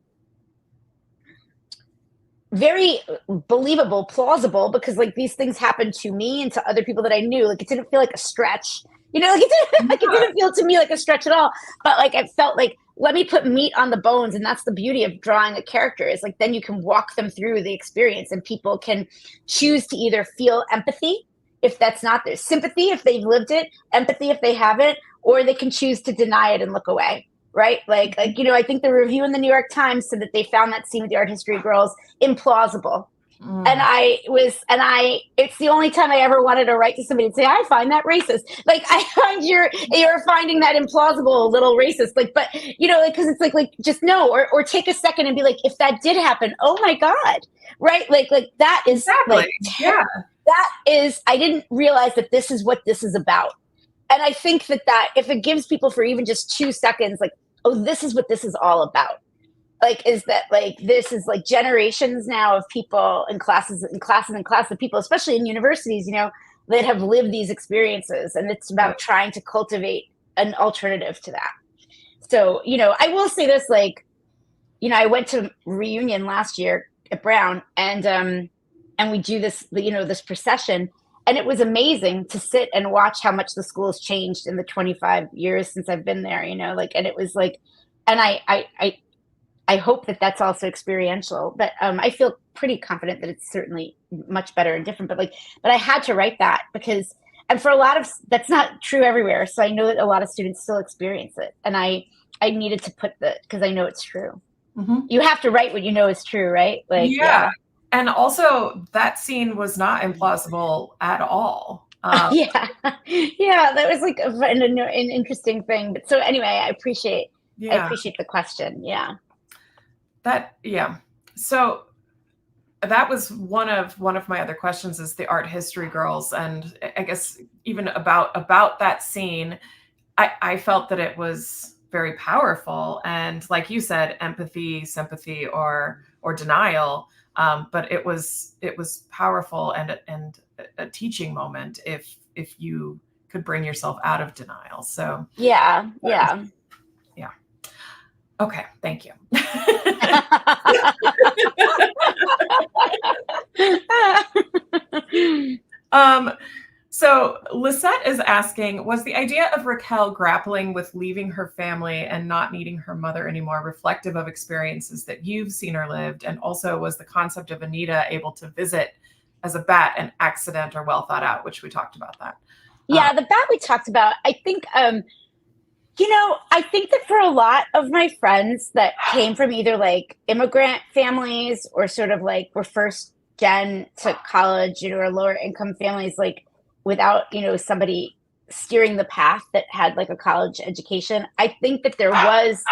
very believable, plausible, because like these things happened to me and to other people that I knew. Like, it didn't feel like a stretch, like it didn't feel to me like a stretch at all. But like, it felt like, let me put meat on the bones. And that's the beauty of drawing a character, is like, then you can walk them through the experience, and people can choose to either feel empathy if that's not their, sympathy if they've lived it, empathy if they haven't, or they can choose to deny it and look away. Right? Like, I think the review in the New York Times said that they found that scene with the art history girls implausible. And it's the only time I ever wanted to write to somebody and say, I find that racist. Like, I find you're finding that implausible, a little racist. Like, but like, cause it's like, just no, or take a second and be like, if that did happen, oh my God. Right. Like that is exactly. like, yeah, that is, I didn't realize that this is what this is about. And I think that if it gives people for even just 2 seconds, like, oh, this is what this is all about. Like, is that like, this is like generations now of people in classes of people, especially in universities, that have lived these experiences. And it's about trying to cultivate an alternative to that. So, I will say this, like, I went to reunion last year at Brown, and we do this, this procession. And it was amazing to sit and watch how much the school has changed in the 25 years since I've been there, and it was like, and I hope that that's also experiential, but I feel pretty confident that it's certainly much better and different, but I had to write that because, and for a lot of, that's not true everywhere. So I know that a lot of students still experience it. And I needed to put because I know it's true. Mm-hmm. You have to write what you know is true, right? Like, yeah. And also, that scene was not implausible at all. Yeah, that was like an interesting thing. But so anyway, I appreciate the question. Yeah. So that was one of my other questions, is the art history girls, and I guess even about that scene, I felt that it was very powerful, and like you said, empathy, sympathy, or denial. But it was powerful and a teaching moment if you could bring yourself out of denial. So yeah. Okay, thank you. So Lisette is asking, was the idea of Raquel grappling with leaving her family and not needing her mother anymore reflective of experiences that you've seen or lived? And also, was the concept of Anita able to visit as a bat an accident or well thought out, which we talked about that? Yeah, the bat we talked about. I think, I think that for a lot of my friends that came from either like immigrant families or sort of like were first gen to college, or lower income families, like without, somebody steering the path that had like a college education, I think that there was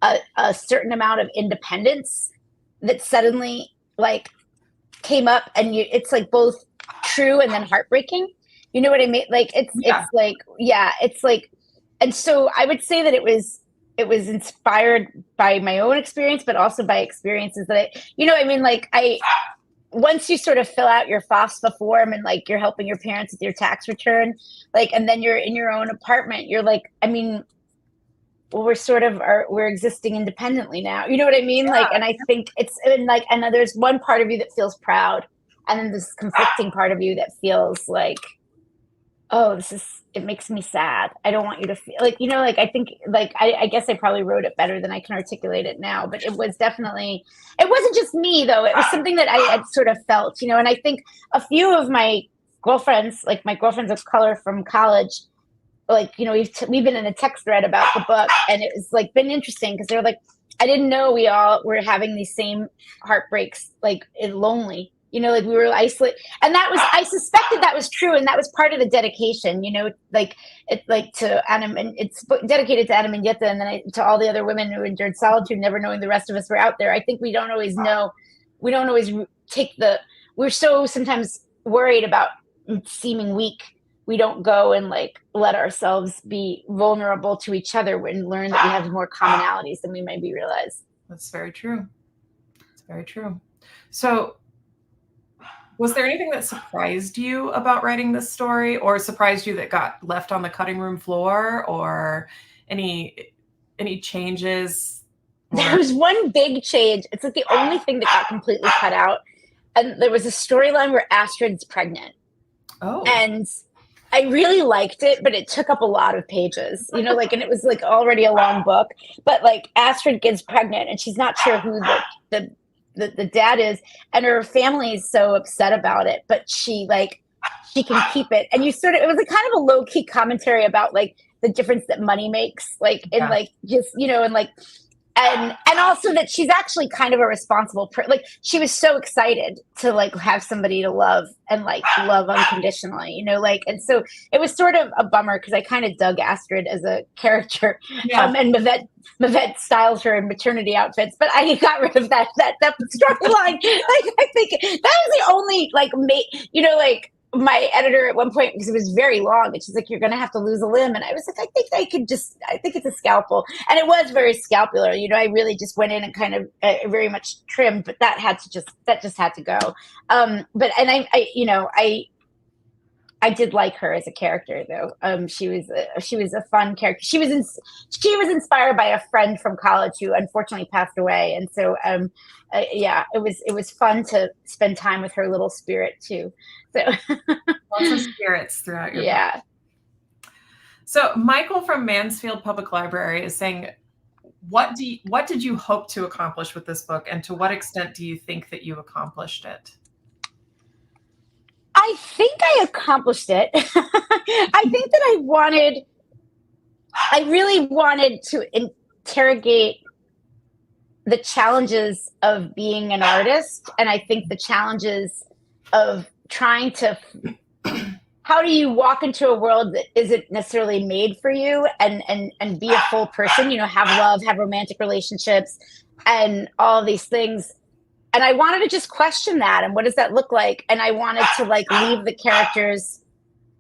a certain amount of independence that suddenly like came up, and it's like both true and then heartbreaking. You know what I mean? Like it's like, and so I would say that it was inspired by my own experience, but also by experiences that once you sort of fill out your FAFSA form and like you're helping your parents with your tax return, like, and then you're in your own apartment, you're like, we're existing independently now. You know what I mean? Yeah. Like, and I think it's like, and then there's one part of you that feels proud, and then this conflicting part of you that feels like, oh, it makes me sad. I don't want you to feel like, I think like, I guess I probably wrote it better than I can articulate it now, but it wasn't just me though. It was something that I had sort of felt, and I think a few of my girlfriends, like my girlfriends of color from college, like, we've been in a text thread about the book, and it was like been interesting because they're like, I didn't know we all were having these same heartbreaks, like lonely. Like we were isolated, and I suspected that was true, and that was part of the dedication, like to Anna, and it's dedicated to Anna Mendieta, and then to all the other women who endured solitude, never knowing the rest of us were out there. I think we don't always know, we're so sometimes worried about seeming weak. We don't go and like let ourselves be vulnerable to each other and learn that we have more commonalities than we maybe realize. That's very true. It's very true. So was there anything that surprised you about writing this story, or surprised you that got left on the cutting room floor, or any changes? There was one big change. It's like the only thing that got completely cut out. And there was a storyline where Astrid's pregnant. Oh. And I really liked it, but it took up a lot of pages, and it was like already a long book, but like Astrid gets pregnant and she's not sure who the dad is, and her family is so upset about it, but she can keep it. And it was like kind of a low key commentary about like the difference that money makes, like in like just, and like, and also that she's actually kind of a responsible like she was so excited to like have somebody to love and like love unconditionally, and so it was sort of a bummer because I kind of dug Astrid as a character. And Mavette styles her in maternity outfits, but I got rid of that storyline. Like I think that was the only like my editor at one point, because it was very long, and she's like, "You're going to have to lose a limb." And I was like, I think it's a scalpel. And it was very scalpular. I really just went in and kind of very much trimmed, but that just had to go. But I did like her as a character, though. She was a fun character. She was inspired by a friend from college who unfortunately passed away, and so it was fun to spend time with her little spirit too. So lots of spirits throughout your book. So Michael from Mansfield Public Library is saying, what did you hope to accomplish with this book, and to what extent do you think that you accomplished it? I think I accomplished it. I think that I really wanted to interrogate the challenges of being an artist. And I think the challenges of trying to, how do you walk into a world that isn't necessarily made for you and be a full person, have love, have romantic relationships and all these things. And I wanted to just question that. And what does that look like? And I wanted to like leave the characters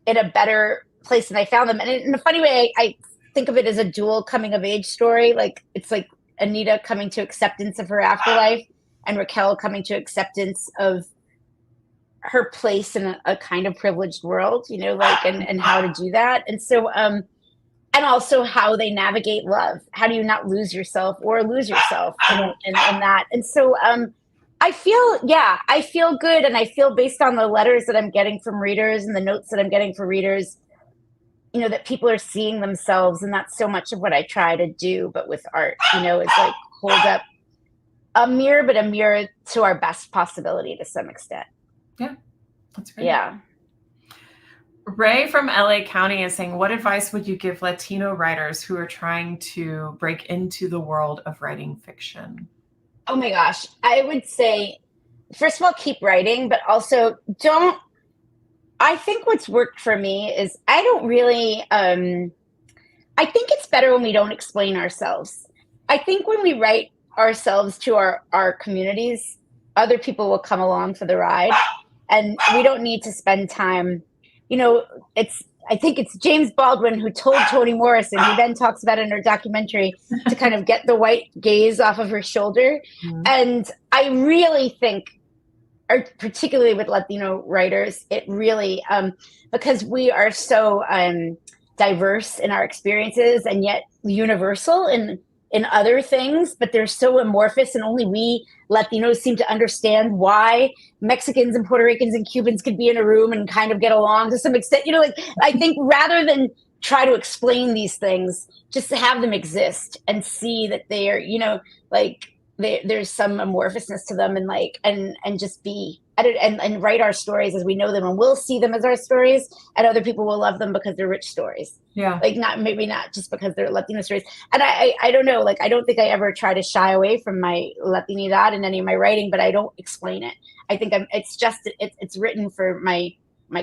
in a better place than I found them. And in a funny way, I think of it as a dual coming of age story. Like it's like Anita coming to acceptance of her afterlife and Raquel coming to acceptance of her place in a kind of privileged world, and how to do that. And so, and also how they navigate love. How do you not lose yourself or lose yourself in that? And so, I feel good. And I feel, based on the letters that I'm getting from readers and the notes that I'm getting from readers, that people are seeing themselves. And that's so much of what I try to do, but with art, is like hold up a mirror, but a mirror to our best possibility to some extent. Yeah, that's great. Yeah. Ray from LA County is saying, what advice would you give Latino writers who are trying to break into the world of writing fiction? Oh my gosh. I would say, first of all, keep writing, but also I think what's worked for me is I think it's better when we don't explain ourselves. I think when we write ourselves to our communities, other people will come along for the ride, and we don't need to spend time. I think it's James Baldwin who told Toni Morrison, who then talks about it in her documentary, to kind of get the white gaze off of her shoulder. Mm-hmm. And I really think, particularly with Latino writers, it really, because we are so diverse in our experiences and yet universal in other things, but they're so amorphous, and only we Latinos seem to understand why Mexicans and Puerto Ricans and Cubans could be in a room and kind of get along to some extent. I think rather than try to explain these things, just to have them exist and see that they are, there's some amorphousness to them, and just be at it and write our stories as we know them, and we'll see them as our stories, and other people will love them because they're rich stories. Yeah. Maybe not just because they're Latino stories. And I don't know, I don't think I ever try to shy away from my Latinidad in any of my writing, but I don't explain it. I think it's written for my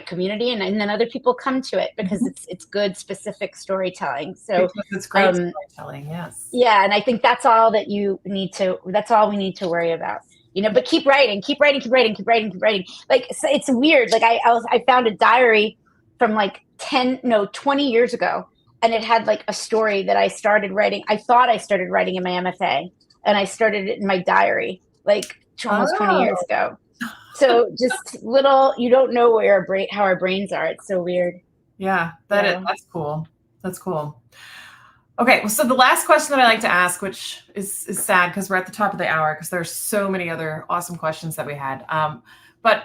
community, and then other people come to it because mm-hmm. it's good, specific storytelling. So because it's great storytelling. Yes. Yeah. And I think that's all we need to worry about, but keep writing. Like, it's weird. Like I found a diary from 20 years ago, and it had a story that I started writing. I thought I started writing in my MFA, and I started it in my diary like almost 20 years ago. So just little, you don't know where how our brains are. It's so weird. Yeah, that's cool. That's cool. Okay, well, so the last question that I like to ask, which is sad because we're at the top of the hour because there's so many other awesome questions that we had. But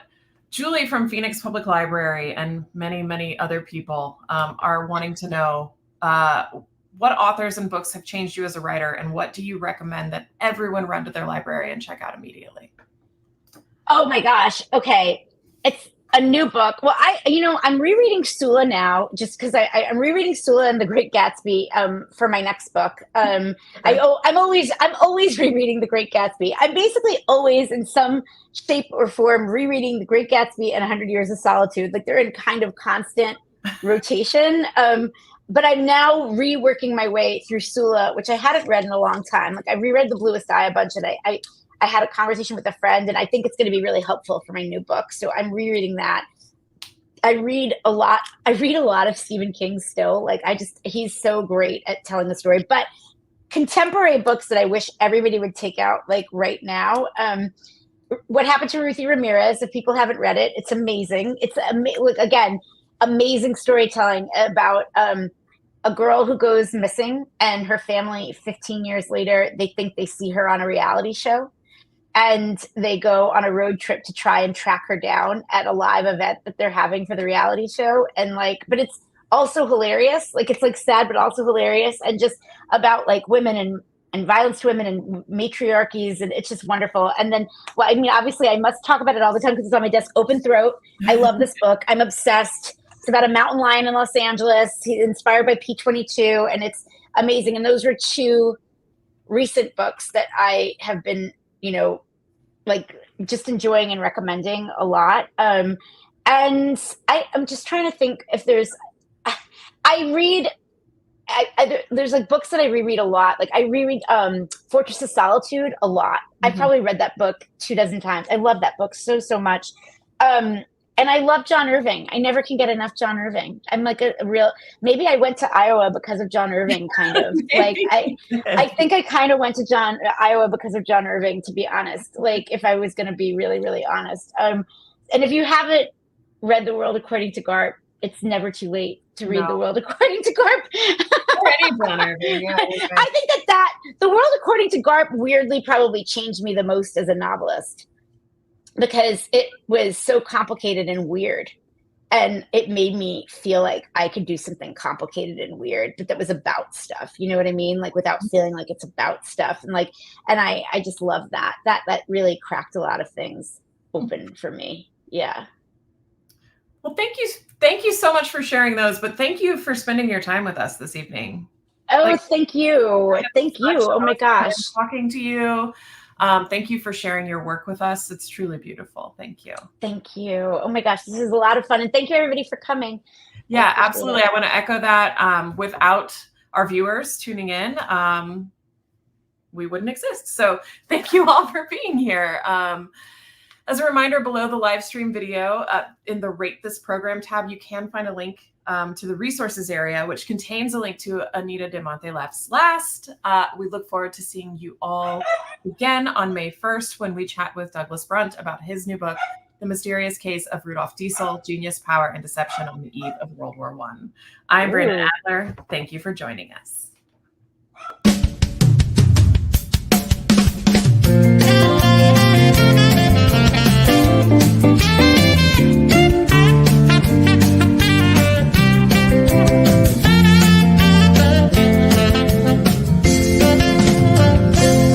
Julie from Phoenix Public Library and many, many other people are wanting to know what authors and books have changed you as a writer, and what do you recommend that everyone run to their library and check out immediately? Oh my gosh. Okay. It's a new book. Well, I'm rereading Sula now just because I'm rereading Sula and The Great Gatsby for my next book. I'm always rereading The Great Gatsby. I'm basically always in some shape or form rereading The Great Gatsby and 100 Years of Solitude. Like they're in kind of constant rotation. But I'm now reworking my way through Sula, which I hadn't read in a long time. Like I reread The Bluest Eye a bunch, and I had a conversation with a friend, and I think it's going to be really helpful for my new book. So I'm rereading that. I read a lot of Stephen King still. Like he's so great at telling the story. But contemporary books that I wish everybody would take out like right now. What Happened to Ruthie Ramirez? If people haven't read it, it's amazing. It's again, amazing storytelling about a girl who goes missing, and her family 15 years later, they think they see her on a reality show. And they go on a road trip to try and track her down at a live event that they're having for the reality show. And but it's also hilarious. Like it's like sad, but also hilarious. And just about like women and violence to women and matriarchies. And it's just wonderful. And then, well, I mean, obviously I must talk about it all the time because it's on my desk. Open Throat. I love this book. I'm obsessed. It's about a mountain lion in Los Angeles. He's inspired by P-22, and it's amazing. And those are two recent books that I have been, like just enjoying and recommending a lot. And I'm just trying to think if there's like books that I reread a lot. Like I reread Fortress of Solitude a lot. I've probably read that book 24 times. I love that book so much. And I love John Irving. I never can get enough John Irving. I'm like a real, maybe I went to Iowa because of John Irving, kind of. Like I think I kind of went to Iowa because of John Irving, to be honest. Like if I was going to be really, really honest. And if you haven't read The World According to Garp, it's never too late to read The World According to Garp. Already John Irving. Yeah, I think that The World According to Garp weirdly probably changed me the most as a novelist, because it was so complicated and weird, and it made me feel like I could do something complicated and weird, but that was about stuff. You know what I mean? Like without feeling like it's about stuff. And I just love that. That really cracked a lot of things open for me. Yeah. Well, thank you so much for sharing those, but thank you for spending your time with us this evening. Oh, thank you. Thank you. Oh my gosh. Talking to you. Thank you for sharing your work with us. It's truly beautiful. Thank you. Thank you. Oh my gosh, this is a lot of fun. And thank you everybody for coming. Yeah, absolutely. I want to echo that. Without our viewers tuning in, we wouldn't exist. So thank you all for being here. As a reminder, below the live stream video, in the Rate This Program tab, you can find a link to the resources area, which contains a link to Anita de Monte Left's Last. We look forward to seeing you all again on May 1st when we chat with Douglas Brunt about his new book, The Mysterious Case of Rudolf Diesel, Genius, Power, and Deception on the Eve of World War I. I'm Brandon Adler. Thank you for joining us.